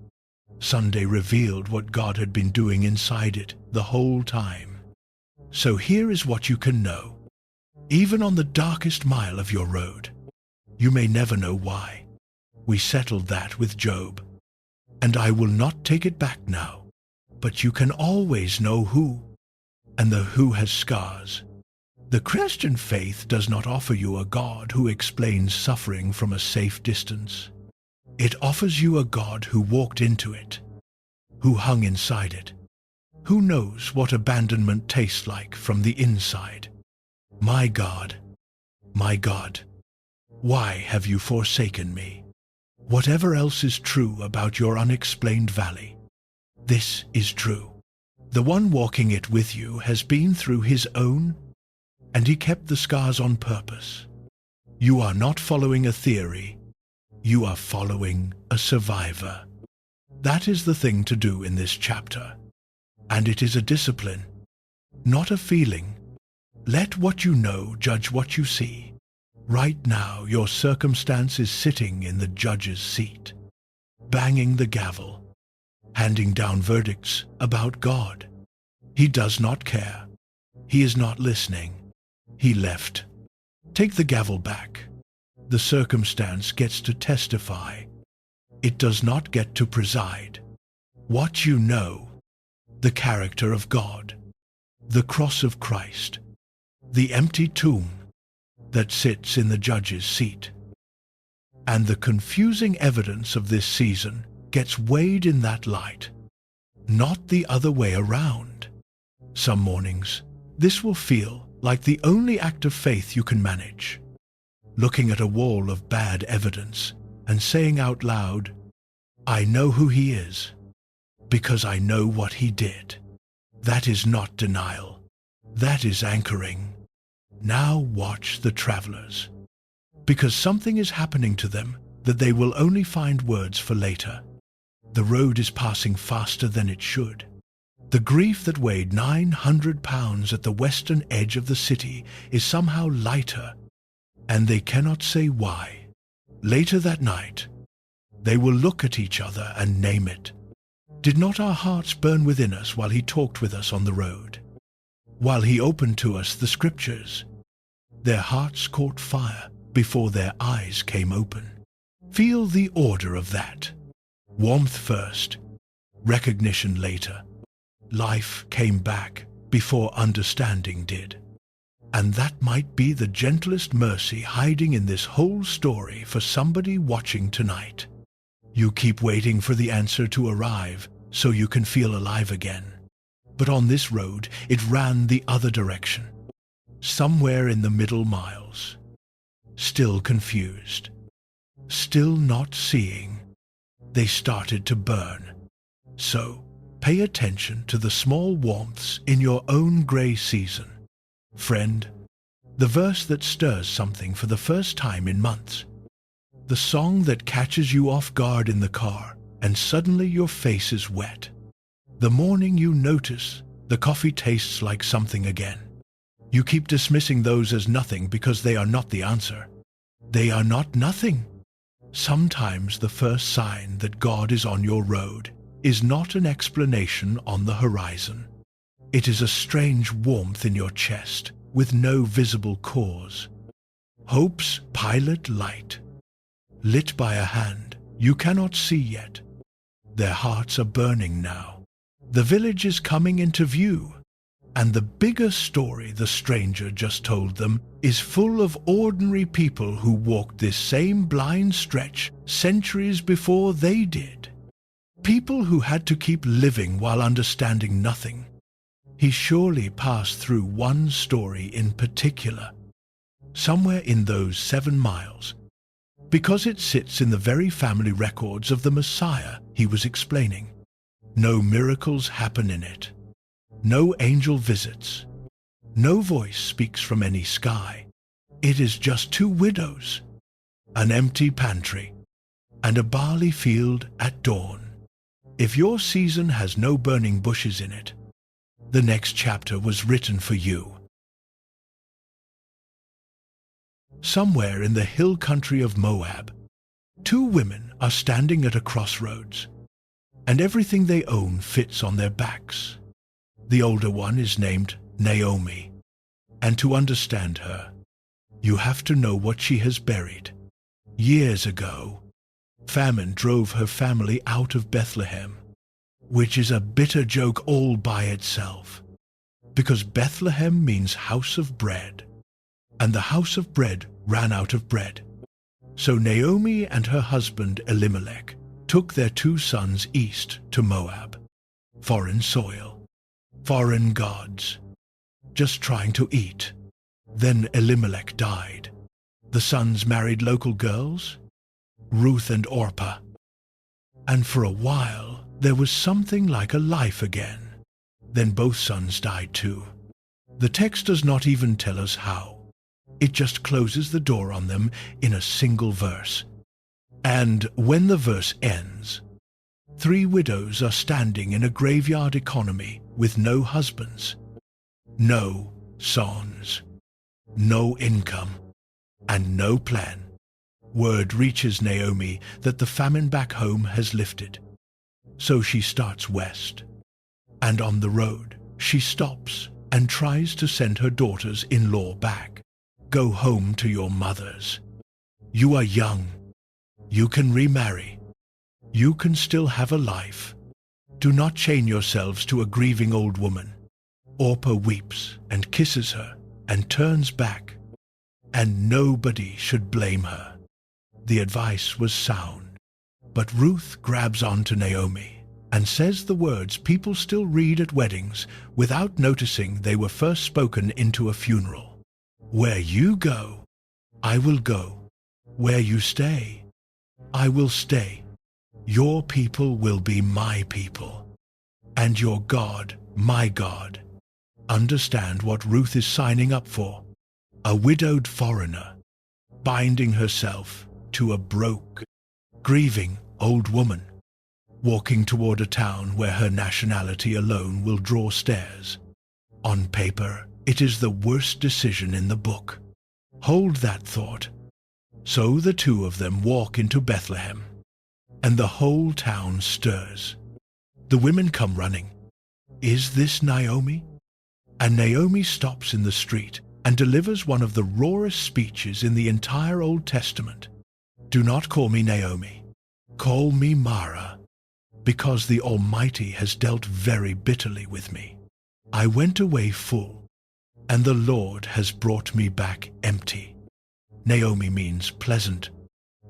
Sunday revealed what God had been doing inside it the whole time. So here is what you can know. Even on the darkest mile of your road, you may never know why. We settled that with Job. And I will not take it back now. But you can always know who. And the who has scars. The Christian faith does not offer you a God who explains suffering from a safe distance. It offers you a God who walked into it, who hung inside it, who knows what abandonment tastes like from the inside. My God, why have you forsaken me? Whatever else is true about your unexplained valley, this is true. The one walking it with you has been through his own, and he kept the scars on purpose. You are not following a theory. You are following a survivor. That is the thing to do in this chapter. And it is a discipline, not a feeling. Let what you know judge what you see. Right now, your circumstance is sitting in the judge's seat, banging the gavel, handing down verdicts about God. He does not care. He is not listening. He left. Take the gavel back. The circumstance gets to testify. It does not get to preside. What you know, the character of God, the cross of Christ, the empty tomb that sits in the judge's seat, and the confusing evidence of this season gets weighed in that light, not the other way around. Some mornings, this will feel like the only act of faith you can manage. Looking at a wall of bad evidence and saying out loud, I know who he is, because I know what he did. That is not denial. That is anchoring. Now watch the travelers, because something is happening to them that they will only find words for later. The road is passing faster than it should. The grief that weighed 900 pounds at the western edge of the city is somehow lighter, and they cannot say why. Later that night, they will look at each other and name it. Did not our hearts burn within us while he talked with us on the road? While he opened to us the scriptures, their hearts caught fire before their eyes came open. Feel the order of that. Warmth first, recognition later. Life came back before understanding did. And that might be the gentlest mercy hiding in this whole story for somebody watching tonight. You keep waiting for the answer to arrive so you can feel alive again. But on this road, it ran the other direction. Somewhere in the middle miles. Still confused. Still not seeing. they started to burn. So, pay attention to the small warmths in your own grey season. Friend, the verse that stirs something for the first time in months. The song that catches you off guard in the car and suddenly your face is wet. The morning you notice the coffee tastes like something again. You keep dismissing those as nothing because they are not the answer. They are not nothing. Sometimes the first sign that God is on your road is not an explanation on the horizon. It is a strange warmth in your chest with no visible cause. Hope's pilot light, lit by a hand you cannot see yet. Their hearts are burning now. The village is coming into view, and the bigger story the stranger just told them is full of ordinary people who walked this same blind stretch centuries before they did. People who had to keep living while understanding nothing. He surely passed through one story in particular, somewhere in those 7 miles, because it sits in the very family records of the Messiah he was explaining. No miracles happen in it. No angel visits. No voice speaks from any sky. It is just 2 widows, an empty pantry, and a barley field at dawn. If your season has no burning bushes in it, the next chapter was written for you. Somewhere in the hill country of Moab, 2 women are standing at a crossroads, and everything they own fits on their backs. The older one is named Naomi, and to understand her, you have to know what she has buried. Years ago, famine drove her family out of Bethlehem, which is a bitter joke all by itself, because Bethlehem means house of bread, and the house of bread ran out of bread. So Naomi and her husband Elimelech took their 2 sons east to Moab. Foreign soil, foreign gods, just trying to eat. Then Elimelech died. The sons married local girls, Ruth and Orpah, and for a while there was something like a life again. Then both sons died too. The text does not even tell us how. It just closes the door on them in a single verse. And when the verse ends, 3 widows are standing in a graveyard economy with no husbands, no sons, no income, and no plan. Word reaches Naomi that the famine back home has lifted. So she starts west, and on the road she stops and tries to send her daughters-in-law back. Go home to your mothers. You are young. You can remarry. You can still have a life. Do not chain yourselves to a grieving old woman. Orpah weeps and kisses her and turns back, and nobody should blame her. The advice was sound, but Ruth grabs onto Naomi and says the words people still read at weddings without noticing they were first spoken into a funeral. Where you go, I will go. Where you stay, I will stay. Your people will be my people, and your God, my God. Understand what Ruth is signing up for. A widowed foreigner, binding herself to a broke, grieving old woman, walking toward a town where her nationality alone will draw stares. On paper, it is the worst decision in the book. Hold that thought. So the 2 of them walk into Bethlehem, and the whole town stirs. The women come running. Is this Naomi? And Naomi stops in the street and delivers one of the rawest speeches in the entire Old Testament. Do not call me Naomi. Call me Mara, because the Almighty has dealt very bitterly with me. I went away full, and the Lord has brought me back empty. Naomi means pleasant.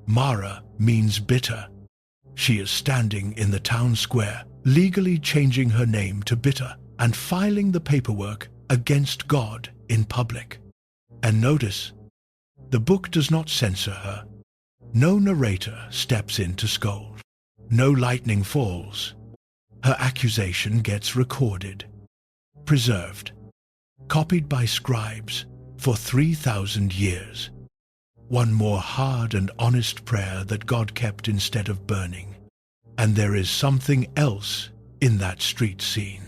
Mara means bitter. She is standing in the town square, legally changing her name to Bitter and filing the paperwork against God in public. And notice, the book does not censor her. No narrator steps in to scold. No lightning falls. Her accusation gets recorded, preserved, copied by scribes for 3,000 years. One more hard and honest prayer that God kept instead of burning. And there is something else in that street scene.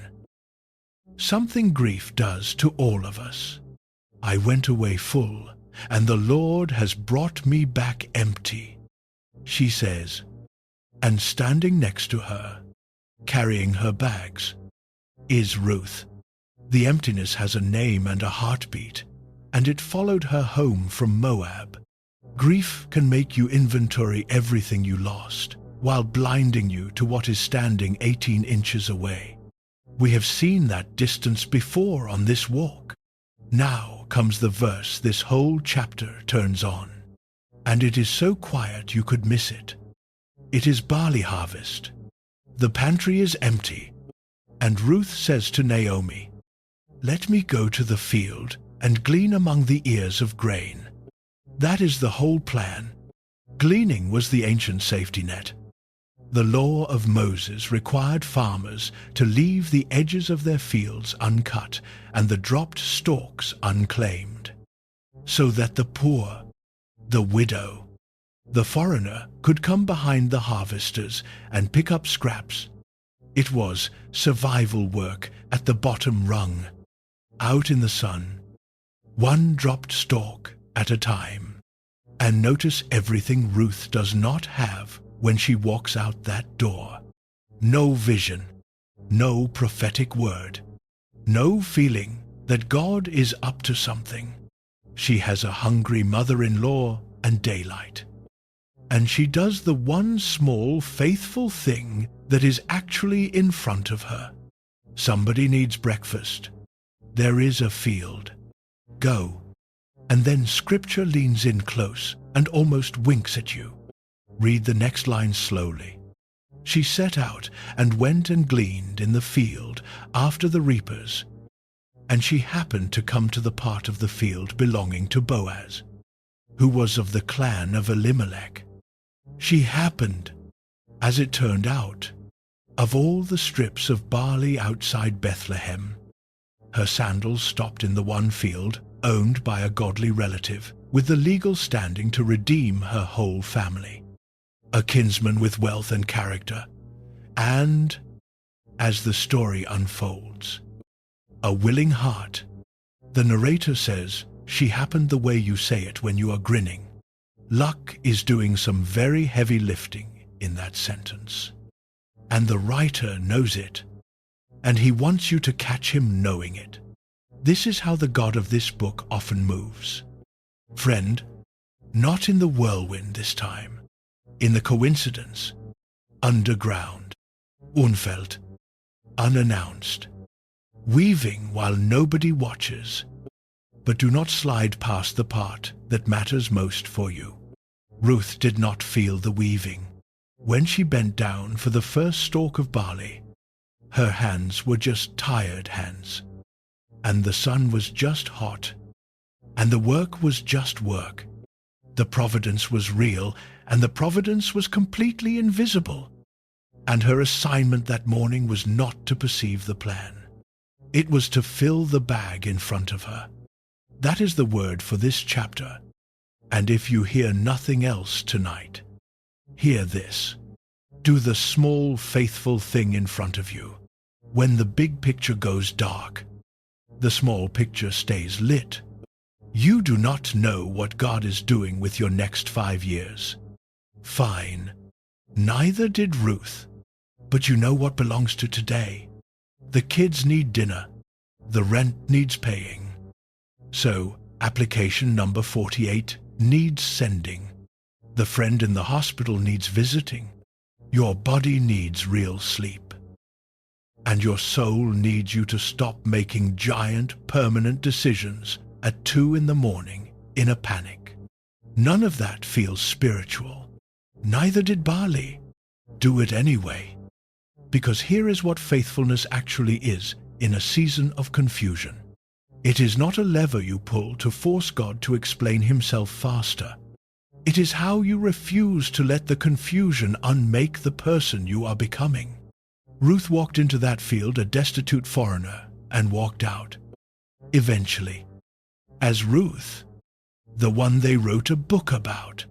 Something grief does to all of us. I went away full, and the Lord has brought me back empty, she says. And standing next to her, carrying her bags, is Ruth. The emptiness has a name and a heartbeat, and it followed her home from Moab. Grief can make you inventory everything you lost, while blinding you to what is standing 18 inches away. We have seen that distance before on this walk. Now comes the verse this whole chapter turns on, and it is so quiet you could miss it. It is barley harvest. The pantry is empty, and Ruth says to Naomi, "Let me go to the field and glean among the ears of grain." That is the whole plan. Gleaning was the ancient safety net. The law of Moses required farmers to leave the edges of their fields uncut and the dropped stalks unclaimed, so that the poor, the widow, the foreigner could come behind the harvesters and pick up scraps. It was survival work at the bottom rung, out in the sun, one dropped stalk at a time. And notice everything Ruth does not have when she walks out that door. No vision, no prophetic word, no feeling that God is up to something. She has a hungry mother-in-law and daylight. And she does the one small, faithful thing that is actually in front of her. Somebody needs breakfast. There is a field. Go. And then Scripture leans in close and almost winks at you. Read the next line slowly. She set out and went and gleaned in the field after the reapers, and she happened to come to the part of the field belonging to Boaz, who was of the clan of Elimelech. She happened, as it turned out, of all the strips of barley outside Bethlehem. Her sandals stopped in the one field, owned by a godly relative, with the legal standing to redeem her whole family. A kinsman with wealth and character, and, as the story unfolds, a willing heart. The narrator says, she happened the way you say it when you are grinning. Luck is doing some very heavy lifting in that sentence. And the writer knows it, and he wants you to catch him knowing it. This is how the God of this book often moves. Friend, not in the whirlwind this time, in the coincidence, underground, unfelt, unannounced, weaving while nobody watches. But do not slide past the part that matters most for you. Ruth did not feel the weaving. When she bent down for the first stalk of barley, her hands were just tired hands, and the sun was just hot, and the work was just work. The providence was real, and the providence was completely invisible. And her assignment that morning was not to perceive the plan. It was to fill the bag in front of her. That is the word for this chapter. And if you hear nothing else tonight, hear this. Do the small, faithful thing in front of you. When the big picture goes dark, the small picture stays lit. You do not know what God is doing with your next 5 years. Fine. Neither did Ruth. But you know what belongs to today. The kids need dinner. The rent needs paying. So, application number 48 needs sending. The friend in the hospital needs visiting. Your body needs real sleep. And your soul needs you to stop making giant, permanent decisions at 2 in the morning in a panic. None of that feels spiritual. Neither did barley. Do it anyway. Because here is what faithfulness actually is in a season of confusion. It is not a lever you pull to force God to explain himself faster. It is how you refuse to let the confusion unmake the person you are becoming. Ruth walked into that field a destitute foreigner and walked out. Eventually, as Ruth, the one they wrote a book about.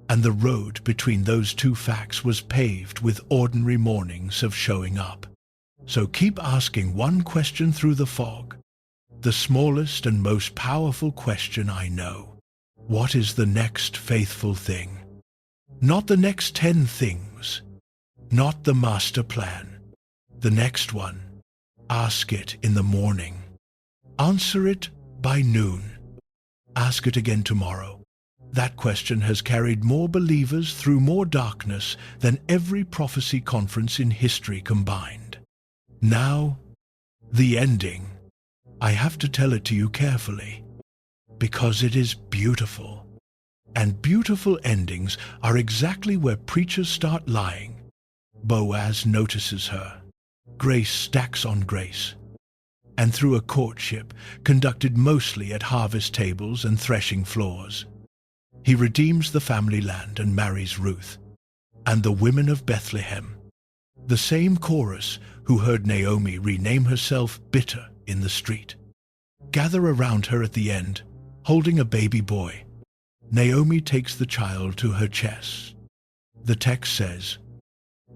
And the road between those two facts was paved with ordinary mornings of showing up. So keep asking one question through the fog. The smallest and most powerful question I know. What is the next faithful thing? Not the next 10 things. Not the master plan. The next one. Ask it in the morning. Answer it by noon. Ask it again tomorrow. That question has carried more believers through more darkness than every prophecy conference in history combined. Now, the ending. I have to tell it to you carefully, because it is beautiful. And beautiful endings are exactly where preachers start lying. Boaz notices her. Grace stacks on grace. And through a courtship conducted mostly at harvest tables and threshing floors, he redeems the family land and marries Ruth. And the women of Bethlehem, the same chorus who heard Naomi rename herself bitter in the street, gather around her at the end, holding a baby boy. Naomi takes the child to her chest. The text says,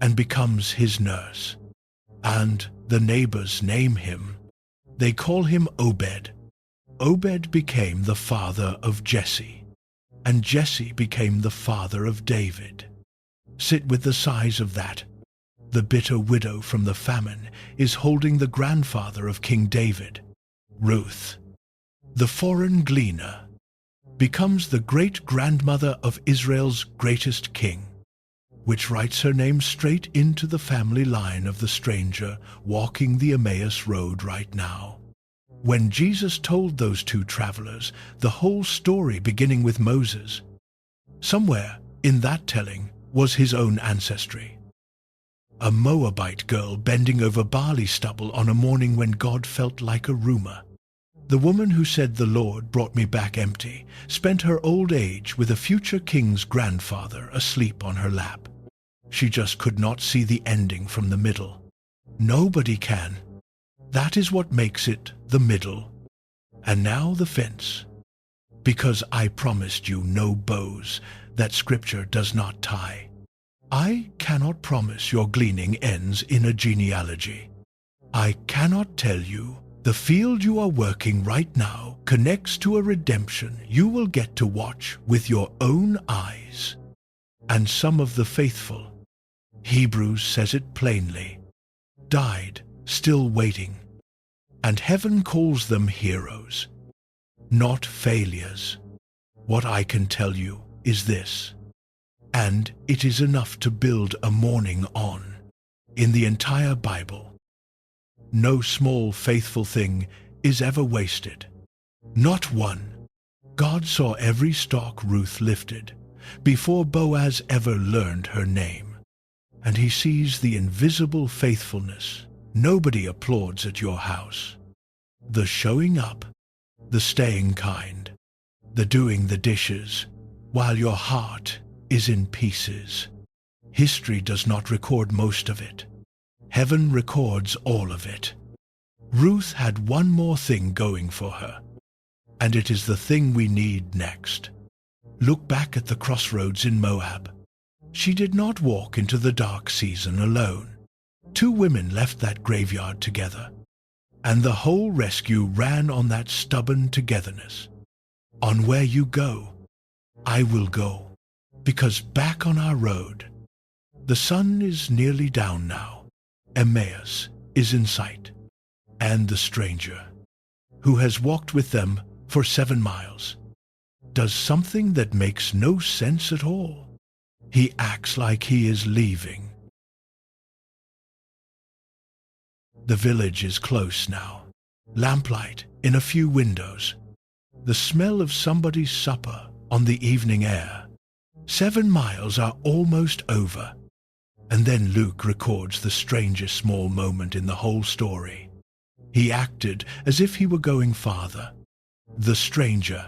and becomes his nurse. And the neighbors name him. They call him Obed. Obed became the father of Jesse. And Jesse became the father of David. Sit with the size of that. The bitter widow from the famine is holding the grandfather of King David. Ruth, the foreign gleaner, becomes the great-grandmother of Israel's greatest king, which writes her name straight into the family line of the stranger walking the Emmaus road right now. When Jesus told those two travelers the whole story beginning with Moses, somewhere in that telling was his own ancestry. A Moabite girl bending over barley stubble on a morning when God felt like a rumor. The woman who said the Lord brought me back empty spent her old age with a future king's grandfather asleep on her lap. She just could not see the ending from the middle. Nobody can. That is what makes it the middle. And now the fence. Because I promised you no bows that Scripture does not tie. I cannot promise your gleaning ends in a genealogy. I cannot tell you the field you are working right now connects to a redemption you will get to watch with your own eyes. And some of the faithful, Hebrews says it plainly, died still waiting. And heaven calls them heroes, not failures. What I can tell you is this, and it is enough to build a morning on. In the entire Bible, no small faithful thing is ever wasted. Not one. God saw every stalk Ruth lifted before Boaz ever learned her name. And he sees the invisible faithfulness nobody applauds at your house. The showing up, the staying kind, the doing the dishes, while your heart is in pieces. History does not record most of it. Heaven records all of it. Ruth had one more thing going for her, and it is the thing we need next. Look back at the crossroads in Moab. She did not walk into the dark season alone. 2 women left that graveyard together, and the whole rescue ran on that stubborn togetherness. On where you go, I will go, because back on our road, the sun is nearly down now. Emmaus is in sight, and the stranger, who has walked with them for 7 miles, does something that makes no sense at all. He acts like he is leaving. The village is close now. Lamplight in a few windows. The smell of somebody's supper on the evening air. 7 miles are almost over. And then Luke records the strangest small moment in the whole story. He acted as if he were going farther. The stranger,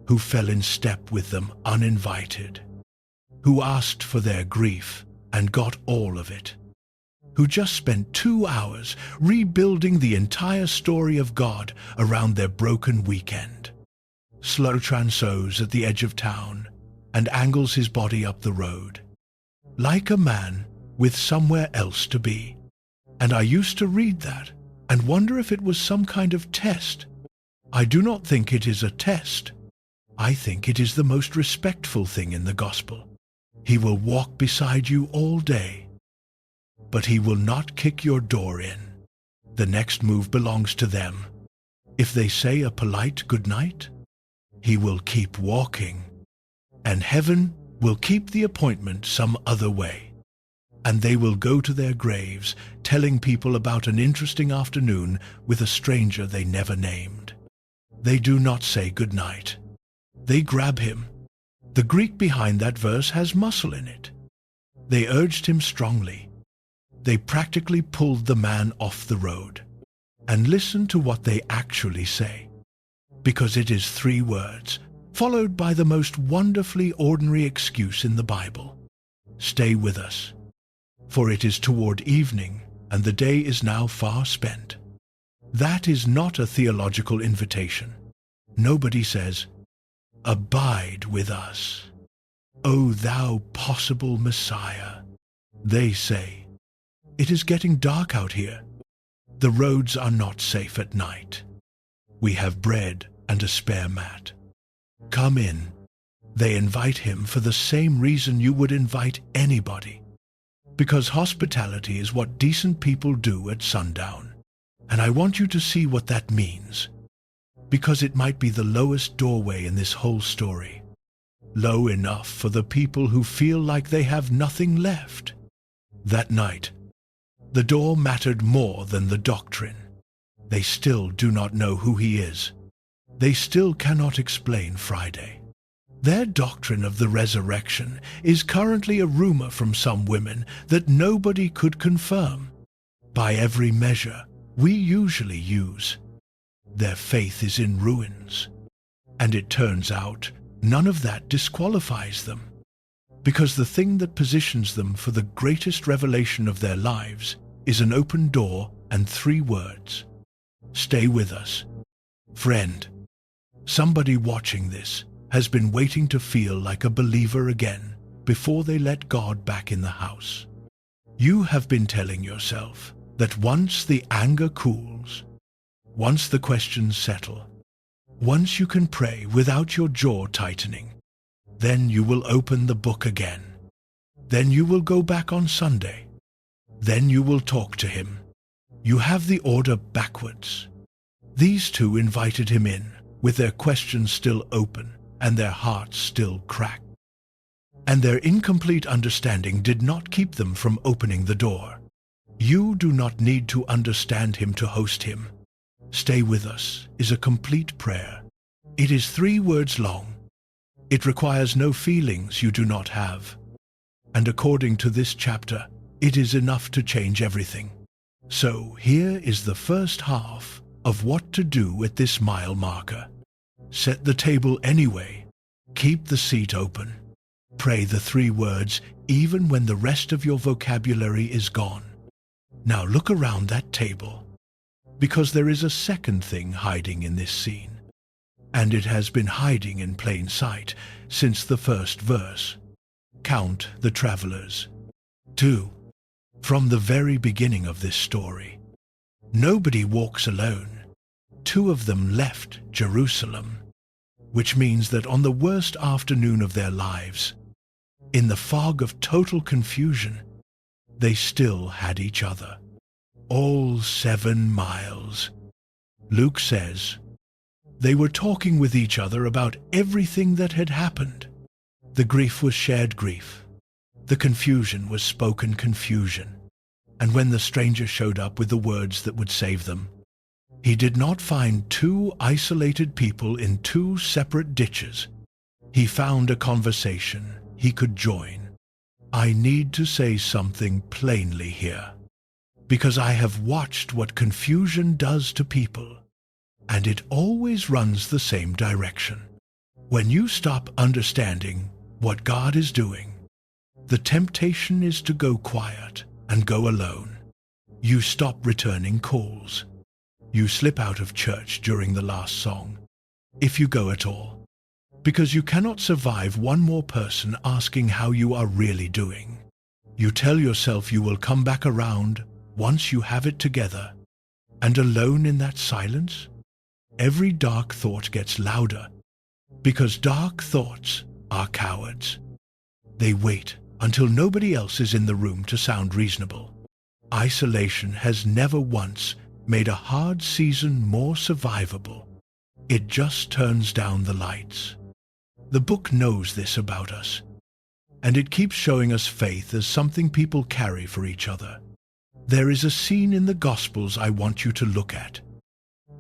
who fell in step with them uninvited, who asked for their grief and got all of it, who just spent 2 hours rebuilding the entire story of God around their broken weekend. Slow transos at the edge of town and angles his body up the road, like a man with somewhere else to be. And I used to read that and wonder if it was some kind of test. I do not think it is a test. I think it is the most respectful thing in the gospel. He will walk beside you all day, but he will not kick your door in. The next move belongs to them. If they say a polite good night, he will keep walking, and heaven will keep the appointment some other way. And they will go to their graves telling people about an interesting afternoon with a stranger they never named. They do not say good night. They grab him. The Greek behind that verse has muscle in it. They urged him strongly. They practically pulled the man off the road. And listen to what they actually say. Because it is 3 words, followed by the most wonderfully ordinary excuse in the Bible. Stay with us, for it is toward evening, and the day is now far spent. That is not a theological invitation. Nobody says, abide with us, O thou possible Messiah. They say, it is getting dark out here. The roads are not safe at night. We have bread and a spare mat. Come in. They invite him for the same reason you would invite anybody. Because hospitality is what decent people do at sundown. And I want you to see what that means. Because it might be the lowest doorway in this whole story. Low enough for the people who feel like they have nothing left. That night, the door mattered more than the doctrine. They still do not know who he is. They still cannot explain Friday. Their doctrine of the resurrection is currently a rumor from some women that nobody could confirm. By every measure we usually use, their faith is in ruins. And it turns out none of that disqualifies them. Because the thing that positions them for the greatest revelation of their lives is an open door and 3 words. Stay with us. Friend, somebody watching this has been waiting to feel like a believer again before they let God back in the house. You have been telling yourself that once the anger cools, once the questions settle, once you can pray without your jaw tightening, then you will open the book again. Then you will go back on Sunday. Then you will talk to him. You have the order backwards. These 2 invited him in, with their questions still open and their hearts still cracked. And their incomplete understanding did not keep them from opening the door. You do not need to understand him to host him. Stay with us is a complete prayer. It is 3 words long. It requires no feelings you do not have. And according to this chapter, it is enough to change everything. So here is the first half of what to do at this mile marker. Set the table anyway. Keep the seat open. Pray the 3 words even when the rest of your vocabulary is gone. Now look around that table, because there is a second thing hiding in this scene. And it has been hiding in plain sight since the first verse. Count the travelers. 2. From the very beginning of this story. Nobody walks alone. 2 of them left Jerusalem, which means that on the worst afternoon of their lives, in the fog of total confusion, they still had each other. All 7 miles. Luke says, they were talking with each other about everything that had happened. The grief was shared grief. The confusion was spoken confusion. And when the stranger showed up with the words that would save them, he did not find 2 isolated people in 2 separate ditches. He found a conversation he could join. I need to say something plainly here, because I have watched what confusion does to people, and it always runs the same direction. When you stop understanding what God is doing, the temptation is to go quiet and go alone. You stop returning calls. You slip out of church during the last song, if you go at all, because you cannot survive one more person asking how you are really doing. You tell yourself you will come back around once you have it together, and alone in that silence, every dark thought gets louder, because dark thoughts are cowards. They wait until nobody else is in the room to sound reasonable. Isolation has never once made a hard season more survivable. It just turns down the lights. The book knows this about us, and it keeps showing us faith as something people carry for each other. There is a scene in the Gospels I want you to look at,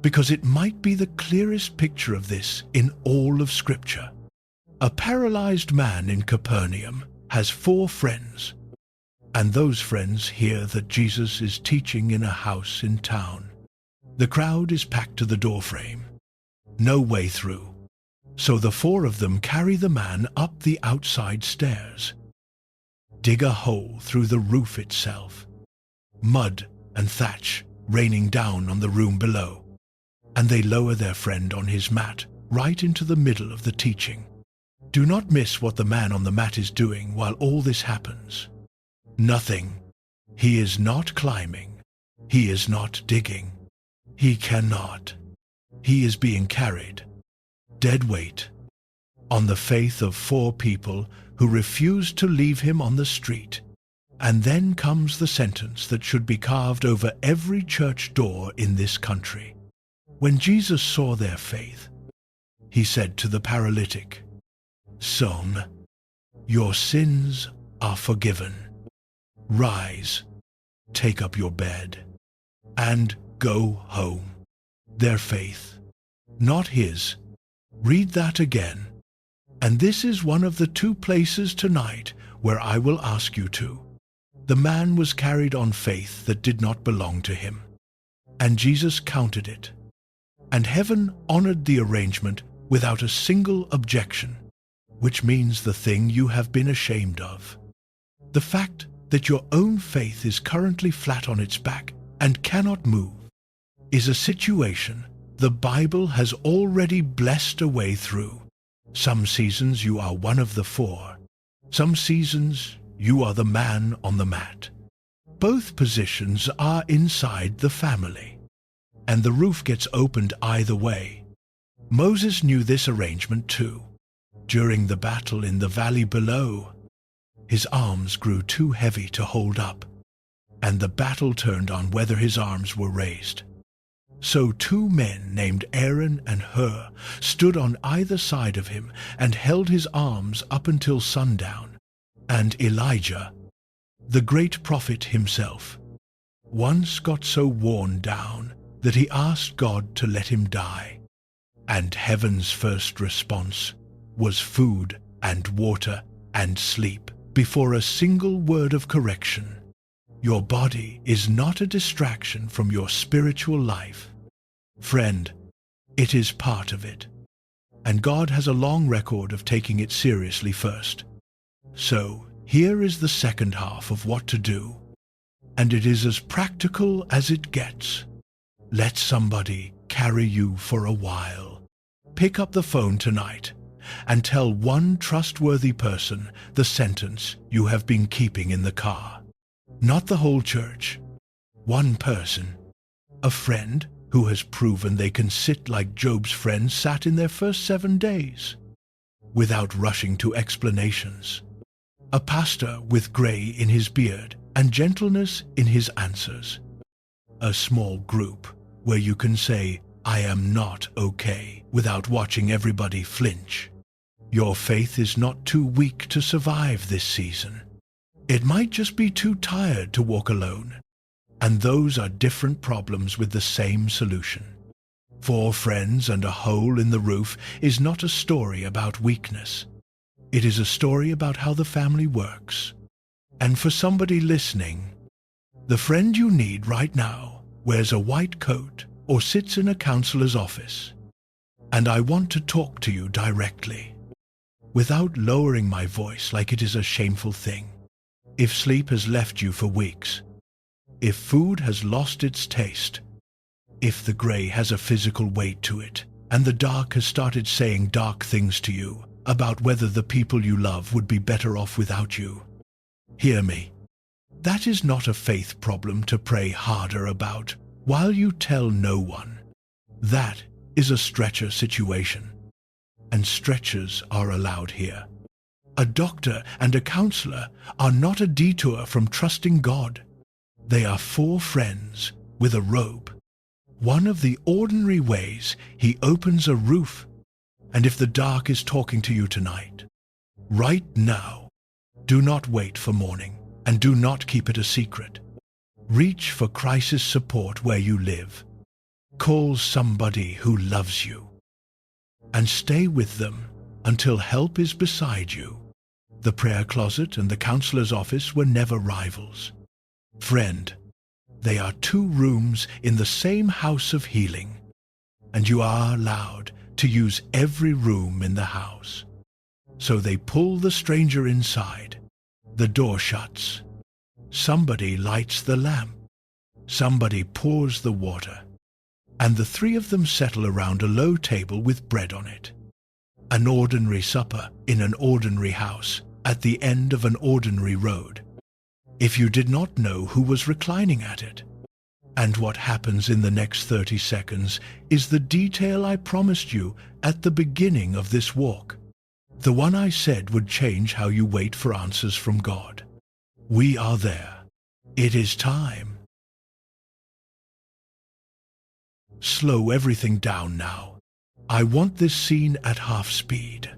because it might be the clearest picture of this in all of Scripture. A paralyzed man in Capernaum has 4 friends, and those friends hear that Jesus is teaching in a house in town. The crowd is packed to the doorframe. No way through. So the 4 of them carry the man up the outside stairs, dig a hole through the roof itself, mud and thatch raining down on the room below, and they lower their friend on his mat right into the middle of the teaching. Do not miss what the man on the mat is doing while all this happens. Nothing. He is not climbing. He is not digging. He cannot. He is being carried, dead weight, on the faith of 4 people who refused to leave him on the street. And then comes the sentence that should be carved over every church door in this country. When Jesus saw their faith, he said to the paralytic, "Son, your sins are forgiven. Rise, take up your bed, and go home." Their faith, not his. Read that again. And this is one of the 2 places tonight where I will ask you to. The man was carried on faith that did not belong to him, and Jesus counted it. And heaven honored the arrangement without a single objection, which means the thing you have been ashamed of, the fact that your own faith is currently flat on its back and cannot move, is a situation the Bible has already blessed a way through. Some seasons you are one of the 4. Some seasons you are the man on the mat. Both positions are inside the family, and the roof gets opened either way. Moses knew this arrangement too. During the battle in the valley below, his arms grew too heavy to hold up, and the battle turned on whether his arms were raised. So 2 men named Aaron and Hur stood on either side of him and held his arms up until sundown. And Elijah, the great prophet himself, once got so worn down that he asked God to let him die. And heaven's first response was food and water and sleep before a single word of correction. Your body is not a distraction from your spiritual life. Friend, it is part of it. And God has a long record of taking it seriously first. So, here is the second half of what to do. And it is as practical as it gets. Let somebody carry you for a while. Pick up the phone tonight and tell one trustworthy person the sentence you have been keeping in the car. Not the whole church. One person. A friend who has proven they can sit like Job's friends sat in their first 7 days, without rushing to explanations. A pastor with gray in his beard and gentleness in his answers. A small group where you can say, "I am not okay," without watching everybody flinch. Your faith is not too weak to survive this season. It might just be too tired to walk alone. And those are different problems with the same solution. 4 friends and a hole in the roof is not a story about weakness. It is a story about how the family works. And for somebody listening, the friend you need right now wears a white coat or sits in a counselor's office. And I want to talk to you directly, without lowering my voice like it is a shameful thing. If sleep has left you for weeks, if food has lost its taste, if the gray has a physical weight to it, and the dark has started saying dark things to you about whether the people you love would be better off without you, hear me. That is not a faith problem to pray harder about while you tell no one. That is a stretcher situation, and stretchers are allowed here. A doctor and a counselor are not a detour from trusting God. They are four friends with a robe. One of the ordinary ways he opens a roof. And if the dark is talking to you tonight, right now, do not wait for morning, and do not keep it a secret. Reach for crisis support where you live. Call somebody who loves you, and stay with them until help is beside you. The prayer closet and the counselor's office were never rivals. Friend, they are two rooms in the same house of healing, and you are allowed to use every room in the house. So they pull the stranger inside. The door shuts. Somebody lights the lamp. Somebody pours the water. And the three of them settle around a low table with bread on it. An ordinary supper in an ordinary house at the end of an ordinary road. If you did not know who was reclining at it. And what happens in the next 30 seconds is the detail I promised you at the beginning of this walk. The one I said would change how you wait for answers from God. We are there. It is time. Slow everything down now. I want this scene at half speed,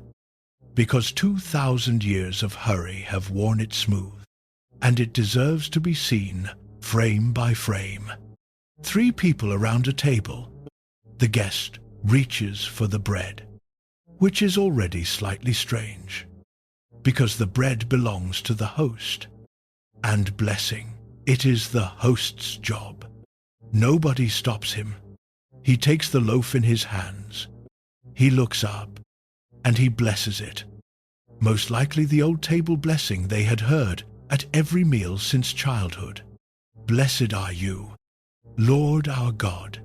because 2,000 years of hurry have worn it smooth, and it deserves to be seen frame by frame. Three people around a table. The guest reaches for the bread, which is already slightly strange, because the bread belongs to the host. And blessing, it is the host's job. Nobody stops him. He takes the loaf in his hands. He looks up, and he blesses it. Most likely the old table blessing they had heard at every meal since childhood. Blessed are you, Lord our God,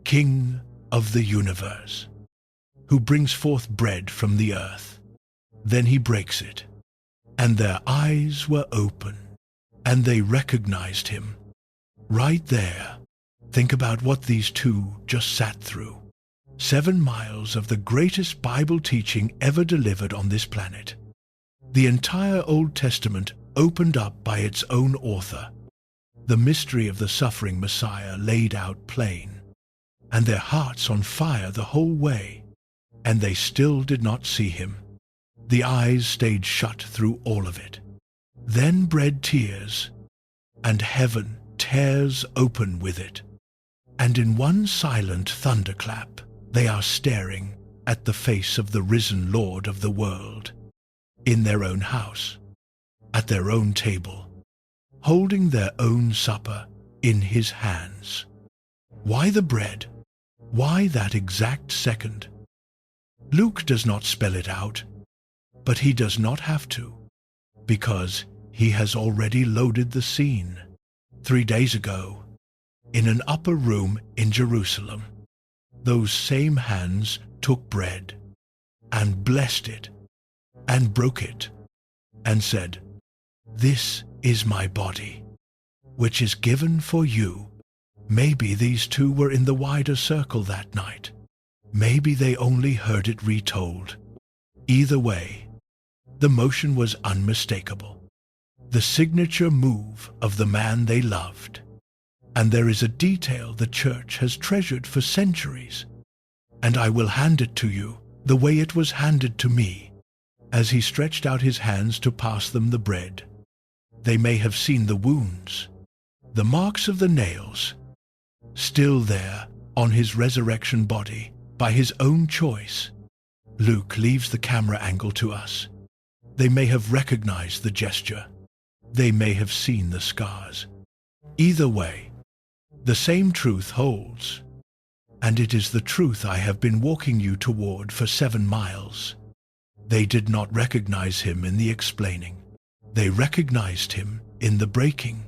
King of the universe, who brings forth bread from the earth. Then he breaks it, and their eyes were open, and they recognized him. Right there. Think about what these two just sat through. 7 miles of the greatest Bible teaching ever delivered on this planet. The entire Old Testament opened up by its own author. The mystery of the suffering Messiah laid out plain, and their hearts on fire the whole way, and they still did not see him. The eyes stayed shut through all of it. Then bread tears, and heaven tears open with it. And in one silent thunderclap, they are staring at the face of the risen Lord of the world, in their own house, at their own table, holding their own supper in his hands. Why the bread? Why that exact second? Luke does not spell it out, but he does not have to, because he has already loaded the scene. 3 days ago, in an upper room in Jerusalem, those same hands took bread, and blessed it, and broke it, and said, "This is my body, which is given for you." Maybe these two were in the wider circle that night. Maybe they only heard it retold. Either way, the motion was unmistakable. The signature move of the man they loved. And there is a detail the church has treasured for centuries. And I will hand it to you the way it was handed to me, as he stretched out his hands to pass them the bread. They may have seen the wounds, the marks of the nails, still there on his resurrection body by his own choice. Luke leaves the camera angle to us. They may have recognized the gesture. They may have seen the scars. Either way, the same truth holds. and it is the truth I have been walking you toward for 7 miles. They did not recognize him in the explaining. They recognized him in the breaking.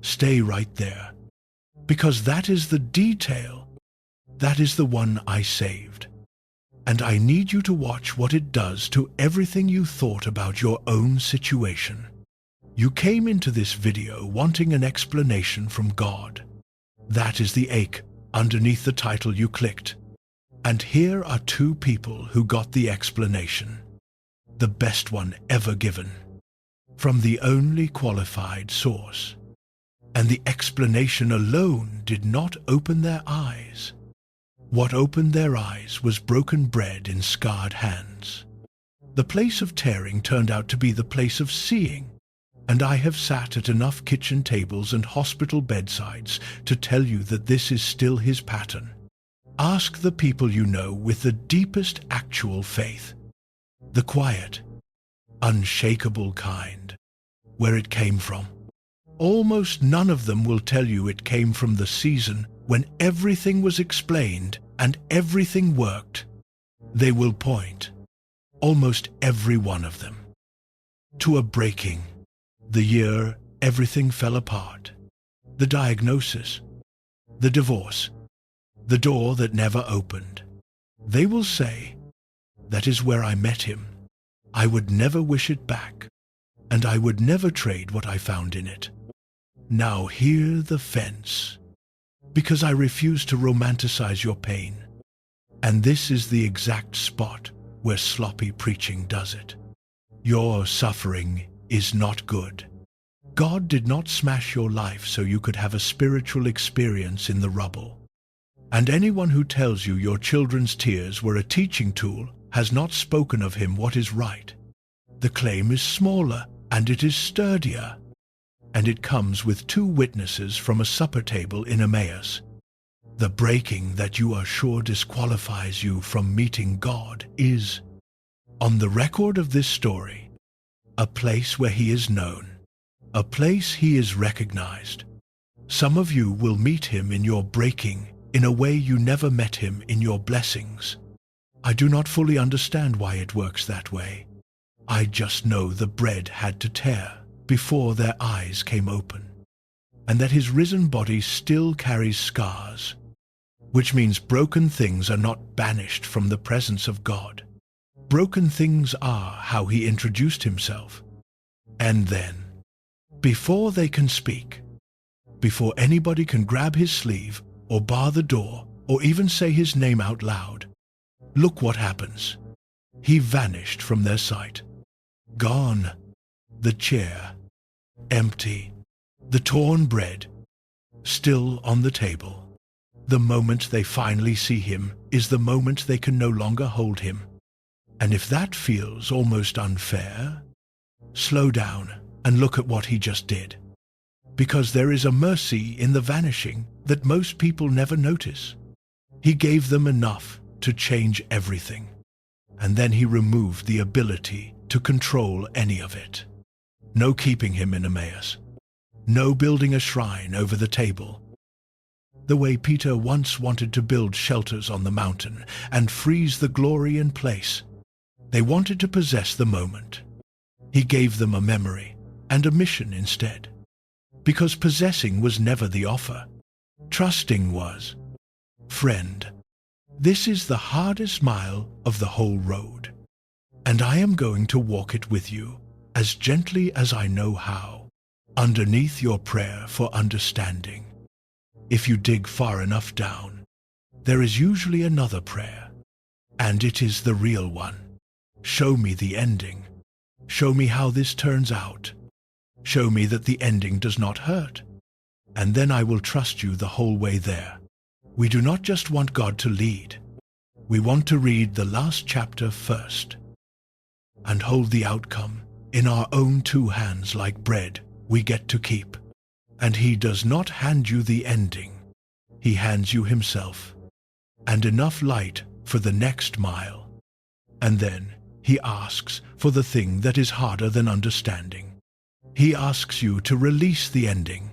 Stay right there, because that is the detail. That is the one I saved. And I need you to watch what it does to everything you thought about your own situation. You came into this video wanting an explanation from God. That is the ache underneath the title you clicked. And here are 2 people who got the explanation. The best one ever given. From the only qualified source. And the explanation alone did not open their eyes. What opened their eyes was broken bread in scarred hands. The place of tearing turned out to be the place of seeing, and I have sat at enough kitchen tables and hospital bedsides to tell you that this is still his pattern. Ask the people you know with the deepest actual faith, the quiet, unshakable kind, where it came from. Almost none of them will tell you it came from the season when everything was explained and everything worked. They will point, almost every one of them, to a breaking, the year everything fell apart, the diagnosis, the divorce, the door that never opened. They will say, that is where I met him. I would never wish it back, and I would never trade what I found in it. Now hear the fence, because I refuse to romanticize your pain. And this is the exact spot where sloppy preaching does it. Your suffering is not good. God did not smash your life so you could have a spiritual experience in the rubble. And anyone who tells you your children's tears were a teaching tool has not spoken of him what is right. The claim is smaller and it is sturdier. And it comes with 2 witnesses from a supper table in Emmaus. The breaking that you are sure disqualifies you from meeting God is, on the record of this story, a place where he is known, a place he is recognized. Some of you will meet him in your breaking in a way you never met him in your blessings. I do not fully understand why it works that way. I just know the bread had to tear before their eyes came open, and that his risen body still carries scars, which means broken things are not banished from the presence of God. Broken things are how he introduced himself. And then, before they can speak, before anybody can grab his sleeve or bar the door or even say his name out loud, look what happens. He vanished from their sight. Gone. The chair, empty. The torn bread, still on the table. The moment they finally see him is the moment they can no longer hold him. And if that feels almost unfair, slow down and look at what he just did. Because there is a mercy in the vanishing that most people never notice. He gave them enough to change everything, and then he removed the ability to control any of it. No keeping him in Emmaus. No building a shrine over the table. The way Peter once wanted to build shelters on the mountain and freeze the glory in place. They wanted to possess the moment. He gave them a memory and a mission instead. Because possessing was never the offer. Trusting was. Friend, this is the hardest mile of the whole road, and I am going to walk it with you as gently as I know how, underneath your prayer for understanding. If you dig far enough down, there is usually another prayer, and it is the real one. Show me the ending. Show me how this turns out. Show me that the ending does not hurt, and then I will trust you the whole way there. We do not just want God to lead. We want to read the last chapter first and hold the outcome in our own 2 hands like bread we get to keep. And he does not hand you the ending. He hands you himself and enough light for the next mile. And then he asks for the thing that is harder than understanding. He asks you to release the ending.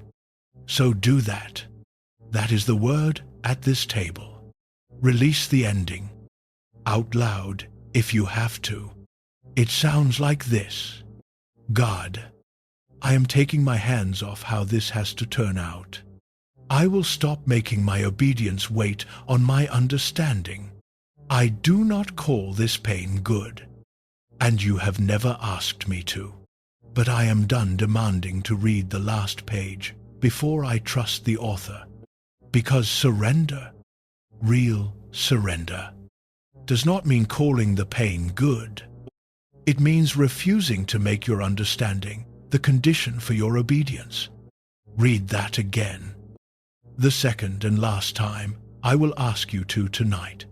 So do that. That is the word at this table. Release the ending. Out loud, if you have to. It sounds like this. God, I am taking my hands off how this has to turn out. I will stop making my obedience wait on my understanding. I do not call this pain good, and you have never asked me to. But I am done demanding to read the last page before I trust the author. Because surrender, real surrender, does not mean calling the pain good. It means refusing to make your understanding the condition for your obedience. Read that again. The second and last time I will ask you to tonight.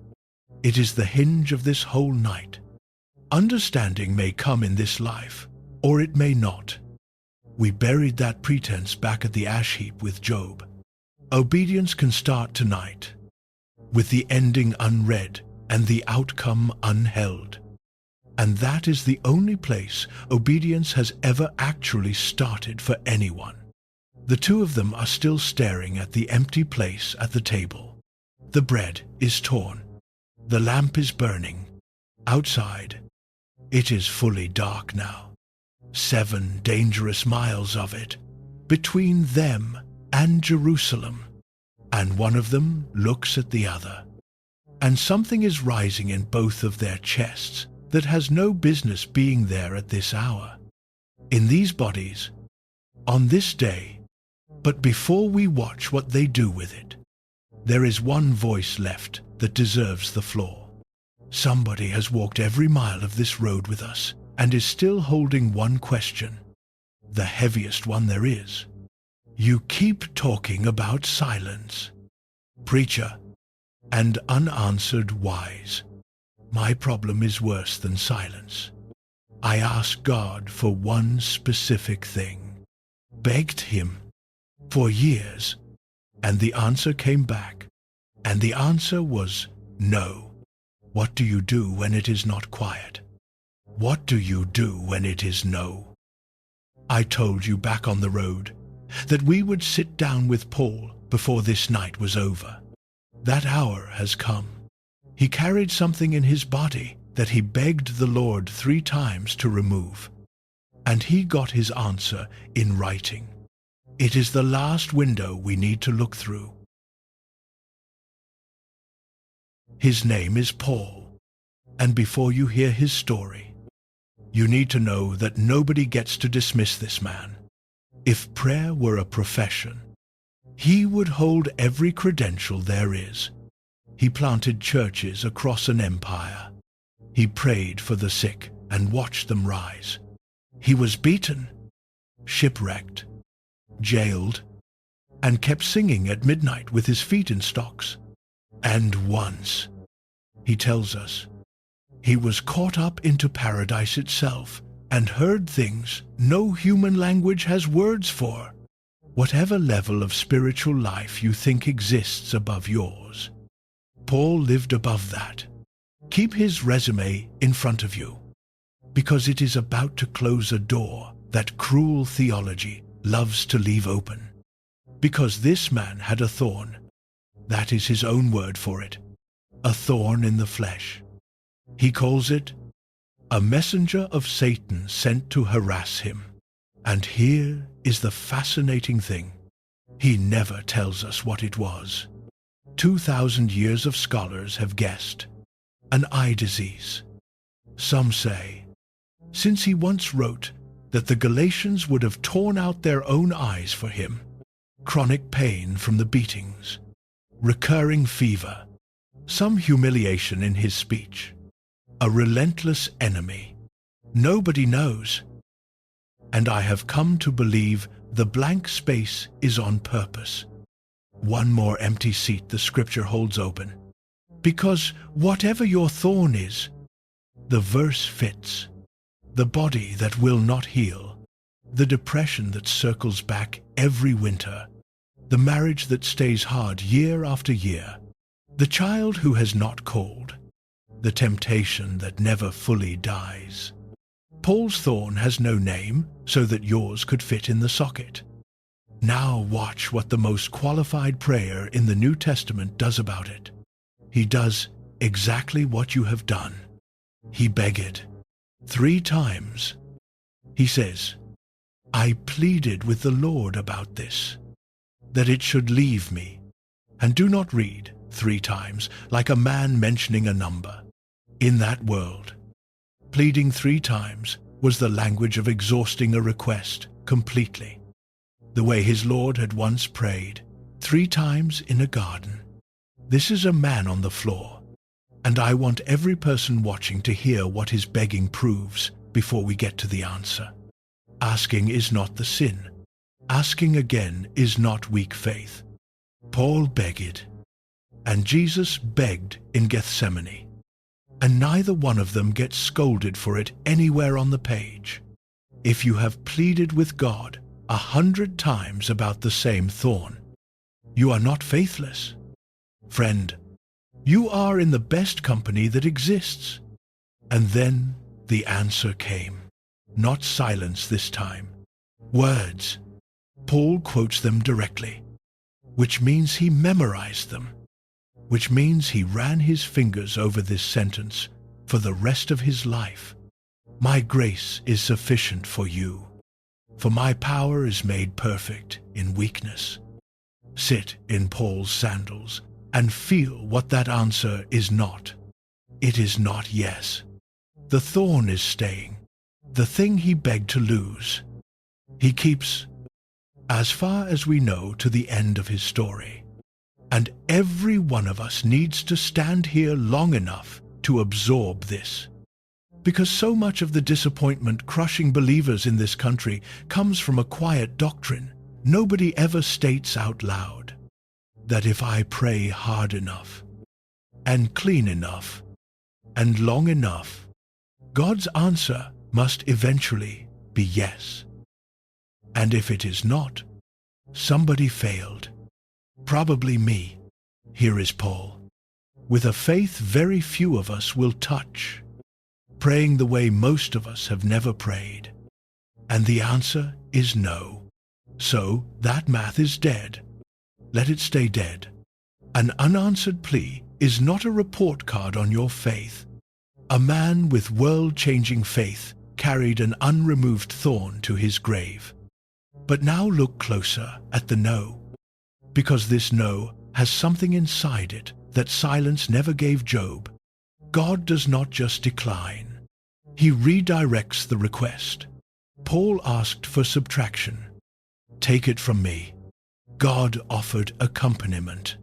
It is the hinge of this whole night. Understanding may come in this life, or it may not. We buried that pretense back at the ash heap with Job. Obedience can start tonight, with the ending unread and the outcome unheld. And that is the only place obedience has ever actually started for anyone. The two of them are still staring at the empty place at the table. The bread is torn. The lamp is burning. Outside, it is fully dark now. 7 dangerous miles of it, between them and Jerusalem. And one of them looks at the other. And something is rising in both of their chests that has no business being there at this hour. In these bodies, on this day, but before we watch what they do with it, there is one voice left that deserves the floor. Somebody has walked every mile of this road with us and is still holding one question, the heaviest one there is. You keep talking about silence, preacher, and unanswered whys. My problem is worse than silence. I asked God for one specific thing, begged Him for years, and the answer came back, and the answer was no. What do you do when it is not quiet? What do you do when it is no? I told you back on the road that we would sit down with Paul before this night was over. That hour has come. He carried something in his body that he begged the Lord 3 times to remove, and he got his answer in writing. It is the last window we need to look through. His name is Paul, and before you hear his story, you need to know that nobody gets to dismiss this man. If prayer were a profession, he would hold every credential there is. He planted churches across an empire. He prayed for the sick and watched them rise. He was beaten, shipwrecked, jailed, and kept singing at midnight with his feet in stocks. And once, he tells us, he was caught up into paradise itself and heard things no human language has words for. Whatever level of spiritual life you think exists above yours, Paul lived above that. Keep his resume in front of you, because it is about to close a door that cruel theology loves to leave open. Because this man had a thorn. That is his own word for it. A thorn in the flesh. He calls it a messenger of Satan sent to harass him. And here is the fascinating thing. He never tells us what it was. 2,000 years of scholars have guessed. An eye disease. Some say, since he once wrote that the Galatians would have torn out their own eyes for him. Chronic pain from the beatings. Recurring fever. Some humiliation in his speech. A relentless enemy. Nobody knows. And I have come to believe the blank space is on purpose. One more empty seat the scripture holds open. Because whatever your thorn is, the verse fits. The body that will not heal. The depression that circles back every winter. The marriage that stays hard year after year. The child who has not called. The temptation that never fully dies. Paul's thorn has no name, so that yours could fit in the socket. Now watch what the most qualified prayer in the New Testament does about it. He does exactly what you have done. He begged 3 times. He says, I pleaded with the Lord about this, that it should leave me. And do not read 3 times like a man mentioning a number. In that world, pleading 3 times was the language of exhausting a request completely, the way his Lord had once prayed 3 times in a garden. This is a man on the floor, and I want every person watching to hear what his begging proves before we get to the answer. Asking is not the sin. Asking again is not weak faith. Paul begged, and Jesus begged in Gethsemane, and neither one of them gets scolded for it anywhere on the page. If you have pleaded with God 100 times about the same thorn, you are not faithless. Friend, you are in the best company that exists. And then the answer came. Not silence this time. Words. Paul quotes them directly, which means he memorized them, which means he ran his fingers over this sentence for the rest of his life. My grace is sufficient for you, for my power is made perfect in weakness. Sit in Paul's sandals and feel what that answer is not. It is not yes. The thorn is staying, the thing he begged to lose. He keeps, as far as we know, to the end of his story. And every one of us needs to stand here long enough to absorb this. Because so much of the disappointment crushing believers in this country comes from a quiet doctrine nobody ever states out loud, that if I pray hard enough, and clean enough, and long enough, God's answer must eventually be yes. And if it is not, somebody failed. Probably me. Here is Paul, with a faith very few of us will touch, praying the way most of us have never prayed. And the answer is no. So that math is dead. Let it stay dead. An unanswered plea is not a report card on your faith. A man with world-changing faith carried an unremoved thorn to his grave. But now look closer at the no, because this no has something inside it that silence never gave Job. God does not just decline. He redirects the request. Paul asked for subtraction. Take it from me. God offered accompaniment.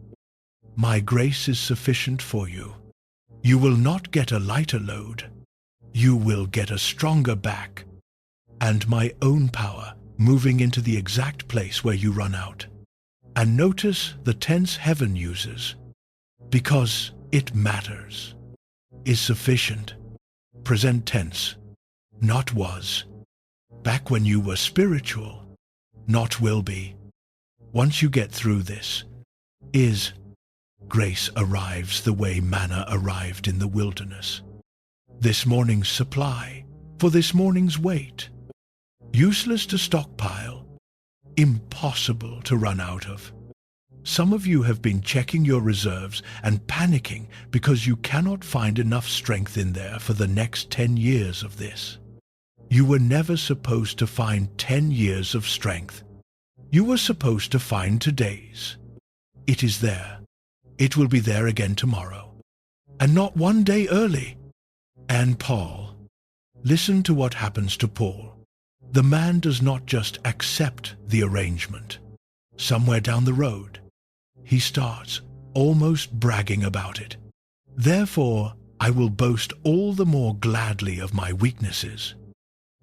My grace is sufficient for you. You will not get a lighter load. You will get a stronger back, and my own power moving into the exact place where you run out. And notice the tense heaven uses, because it matters, is sufficient. Present tense, not was. Back when you were spiritual, not will be. Once you get through this, is. Grace arrives the way manna arrived in the wilderness. This morning's supply for this morning's wait. Useless to stockpile, impossible to run out of. Some of you have been checking your reserves and panicking because you cannot find enough strength in there for the next 10 years of this. You were never supposed to find 10 years of strength. You were supposed to find today's. It is there. It will be there again tomorrow. And not one day early. And Paul. Listen to what happens to Paul. The man does not just accept the arrangement. Somewhere down the road, he starts almost bragging about it. Therefore, I will boast all the more gladly of my weaknesses,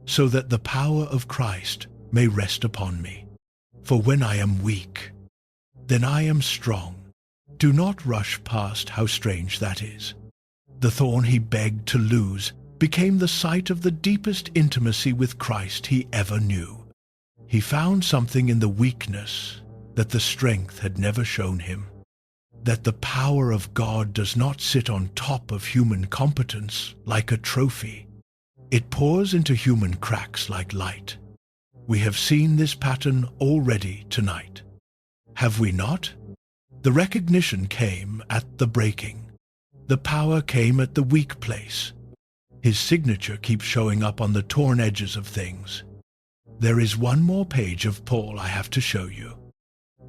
so that the power of Christ may rest upon me. For when I am weak, then I am strong. Do not rush past how strange that is. The thorn he begged to lose became the site of the deepest intimacy with Christ he ever knew. He found something in the weakness that the strength had never shown him. That the power of God does not sit on top of human competence like a trophy. It pours into human cracks like light. We have seen this pattern already tonight. Have we not? The recognition came at the breaking. The power came at the weak place. His signature keeps showing up on the torn edges of things. There is one more page of Paul I have to show you,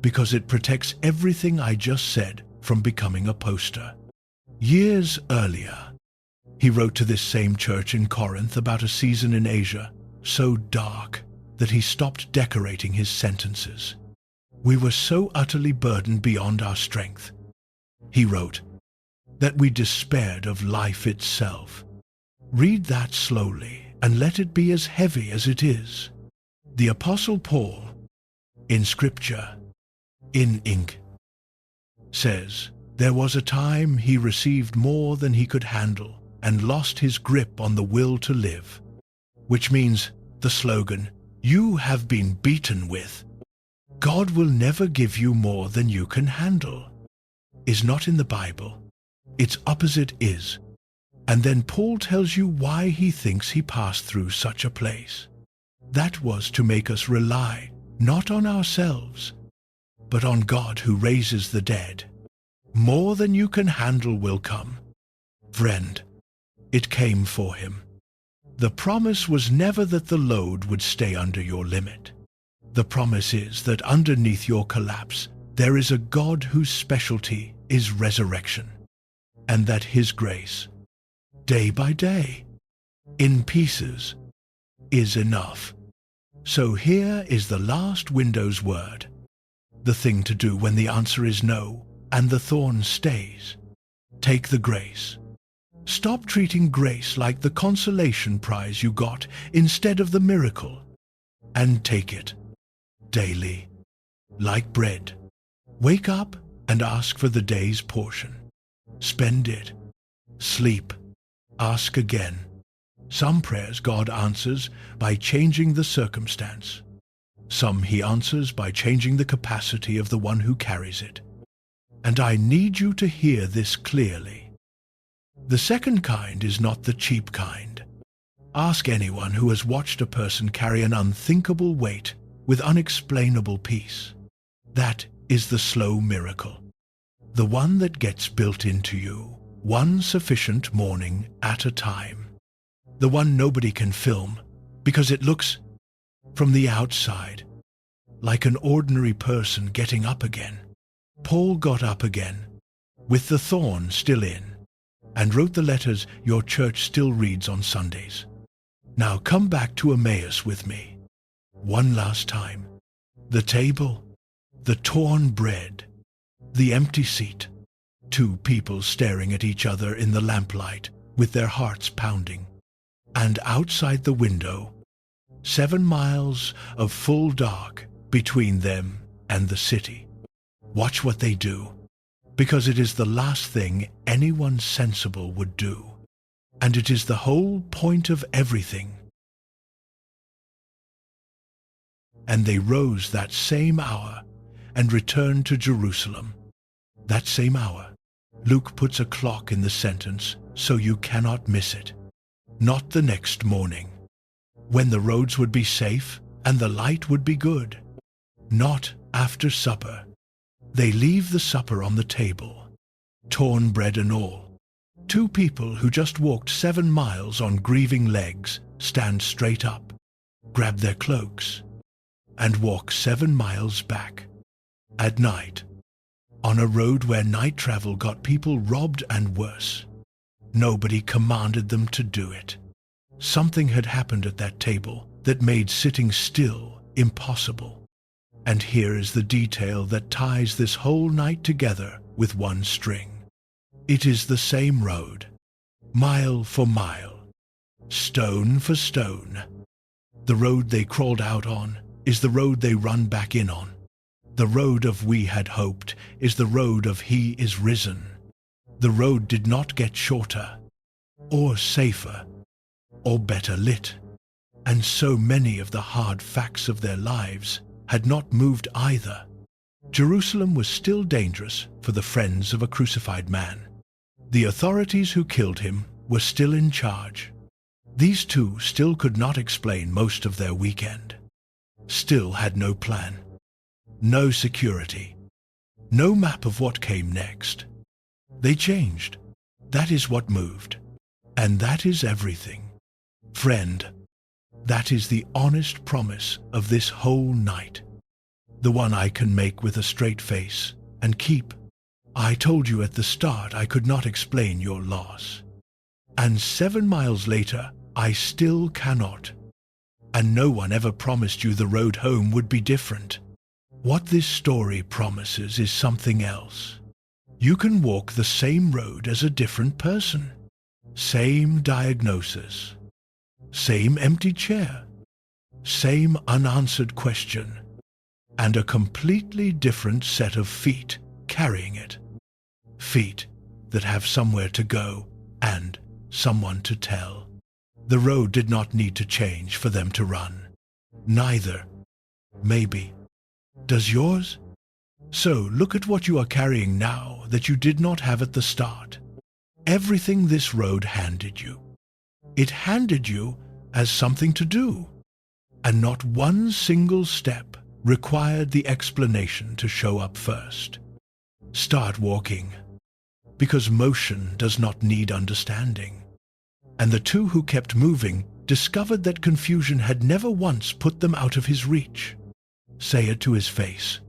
because it protects everything I just said from becoming a poster. Years earlier, he wrote to this same church in Corinth about a season in Asia so dark that he stopped decorating his sentences. We were so utterly burdened beyond our strength, he wrote, that we despaired of life itself. Read that slowly and let it be as heavy as it is. The Apostle Paul, in Scripture, in ink, says, there was a time he received more than he could handle and lost his grip on the will to live, which means the slogan, you have been beaten with. God will never give you more than you can handle, is not in the Bible. Its opposite is. And then Paul tells you why he thinks he passed through such a place. That was to make us rely not on ourselves, but on God who raises the dead. More than you can handle will come. Friend, it came for him. The promise was never that the load would stay under your limit. The promise is that underneath your collapse, there is a God whose specialty is resurrection, and that his grace, day by day, in pieces, is enough. So here is the last Windows word, the thing to do when the answer is no and the thorn stays. Take the grace. Stop treating grace like the consolation prize you got instead of the miracle, and take it daily, like bread. Wake up and ask for the day's portion. Spend it. Sleep. Ask again. Some prayers God answers by changing the circumstance. Some he answers by changing the capacity of the one who carries it. And I need you to hear this clearly. The second kind is not the cheap kind. Ask anyone who has watched a person carry an unthinkable weight with unexplainable peace. That is the slow miracle. The one that gets built into you, one sufficient morning at a time. The one nobody can film because it looks, from the outside, like an ordinary person getting up again. Paul got up again, with the thorn still in, and wrote the letters your church still reads on Sundays. Now come back to Emmaus with me. One last time. The table, the torn bread, the empty seat, two people staring at each other in the lamplight with their hearts pounding. And outside the window, 7 miles of full dark between them and the city. Watch what they do, because it is the last thing anyone sensible would do, and it is the whole point of everything. And they rose that same hour and returned to Jerusalem. That same hour. Luke puts a clock in the sentence so you cannot miss it. Not the next morning, when the roads would be safe and the light would be good. Not after supper. They leave the supper on the table, torn bread and all. Two people who just walked 7 miles on grieving legs stand straight up, grab their cloaks, and walk 7 miles back. At night, on a road where night travel got people robbed and worse. Nobody commanded them to do it. Something had happened at that table that made sitting still impossible. And here is the detail that ties this whole night together with one string. It is the same road, mile for mile, stone for stone. The road they crawled out on is the road they run back in on. The road of we had hoped is the road of he is risen. The road did not get shorter, or safer, or better lit, and so many of the hard facts of their lives had not moved either. Jerusalem was still dangerous for the friends of a crucified man. The authorities who killed him were still in charge. These two still could not explain most of their weekend. Still had no plan, no security, no map of what came next. They changed. That is what moved. And that is everything. Friend, that is the honest promise of this whole night. The one I can make with a straight face and keep. I told you at the start I could not explain your loss. And 7 miles later, I still cannot. And no one ever promised you the road home would be different. What this story promises is something else. You can walk the same road as a different person. Same diagnosis. Same empty chair. Same unanswered question. And a completely different set of feet carrying it. Feet that have somewhere to go and someone to tell. The road did not need to change for them to run. Neither, maybe, does yours. So look at what you are carrying now that you did not have at the start. Everything this road handed you. It handed you as something to do, and not one single step required the explanation to show up first. Start walking, because motion does not need understanding. And the two who kept moving discovered that confusion had never once put them out of his reach. Say it to his face,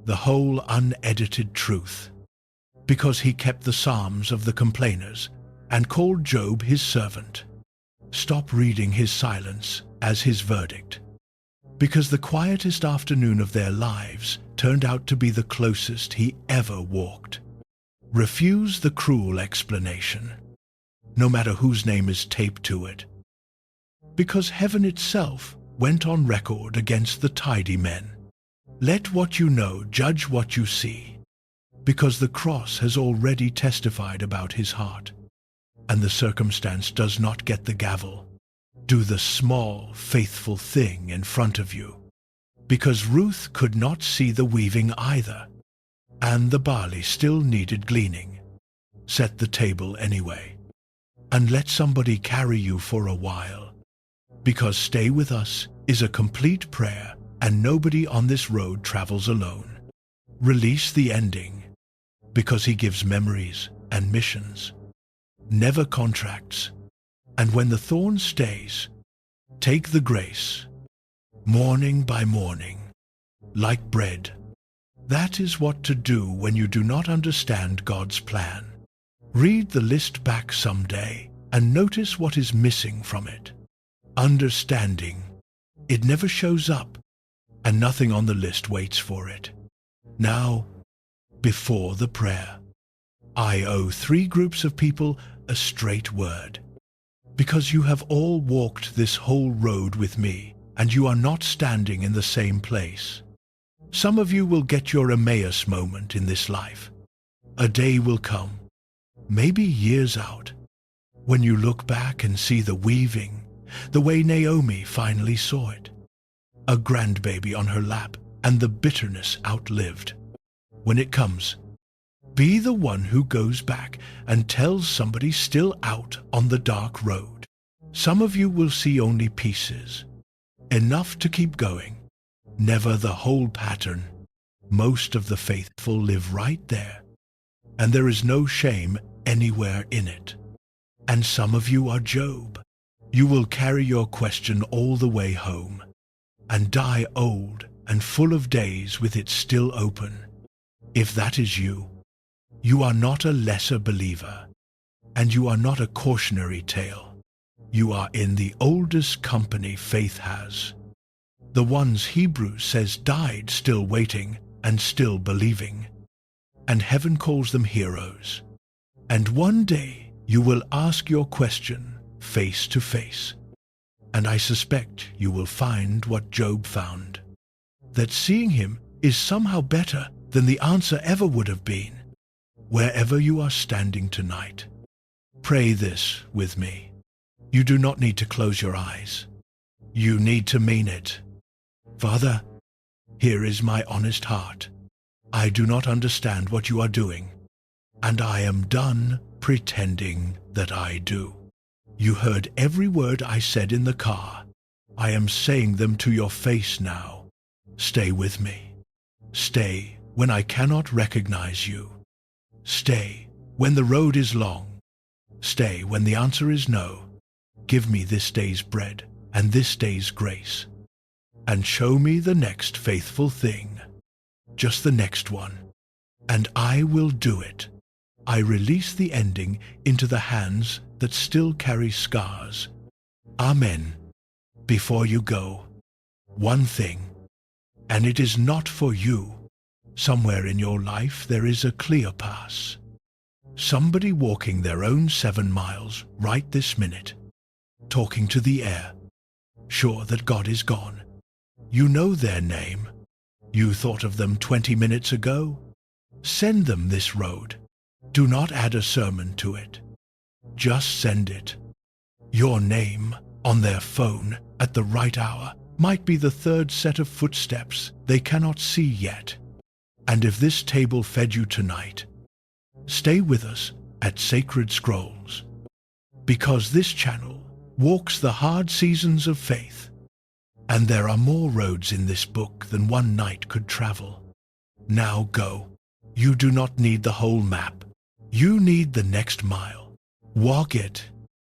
the whole unedited truth, because he kept the psalms of the complainers and called Job his servant. Stop reading his silence as his verdict, because the quietest afternoon of their lives turned out to be the closest he ever walked. Refuse the cruel explanation, no matter whose name is taped to it, because heaven itself went on record against the tidy men. Let what you know judge what you see, because the cross has already testified about his heart, and the circumstance does not get the gavel. Do the small, faithful thing in front of you, because Ruth could not see the weaving either, and the barley still needed gleaning. Set the table anyway, and let somebody carry you for a while, because stay with us is a complete prayer, and nobody on this road travels alone. Release the ending, because he gives memories and missions, never contracts. And when the thorn stays, take the grace, morning by morning, like bread. That is what to do when you do not understand God's plan. Read the list back someday and notice what is missing from it. Understanding. It never shows up, and nothing on the list waits for it. Now, before the prayer, I owe 3 groups of people a straight word. Because you have all walked this whole road with me, and you are not standing in the same place. Some of you will get your Emmaus moment in this life. A day will come, maybe years out, when you look back and see the weaving, the way Naomi finally saw it. A grandbaby on her lap, and the bitterness outlived. When it comes, be the one who goes back and tells somebody still out on the dark road. Some of you will see only pieces, enough to keep going, never the whole pattern. Most of the faithful live right there, and there is no shame anywhere in it. And some of you are Job. You will carry your question all the way home, and die old and full of days with it still open. If that is you, you are not a lesser believer, and you are not a cautionary tale. You are in the oldest company faith has. The ones Hebrews says died still waiting and still believing. And heaven calls them heroes. And one day you will ask your question face to face. And I suspect you will find what Job found, that seeing him is somehow better than the answer ever would have been. Wherever you are standing tonight, pray this with me. You do not need to close your eyes. You need to mean it. Father, here is my honest heart. I do not understand what you are doing, and I am done pretending that I do. You heard every word I said in the car. I am saying them to your face now. Stay with me. Stay when I cannot recognize you. Stay when the road is long Stay when the answer is no. Give me this day's bread and this day's grace, and show me the next faithful thing, just the next one, and I will do it. I release the ending into the hands that still carry scars. Amen. Before you go, one thing, and it is not for you. Somewhere in your life there is a clear pass. Somebody walking their own 7 miles right this minute, talking to the air, sure that God is gone. You know their name. You thought of them 20 minutes ago. Send them this road. Do not add a sermon to it. Just send it. Your name on their phone at the right hour might be the third set of footsteps they cannot see yet. And if this table fed you tonight, stay with us at Sacred Scrolls, because this channel walks the hard seasons of faith, and there are more roads in this book than one night could travel. Now go. You do not need the whole map. You need the next mile. Walk it.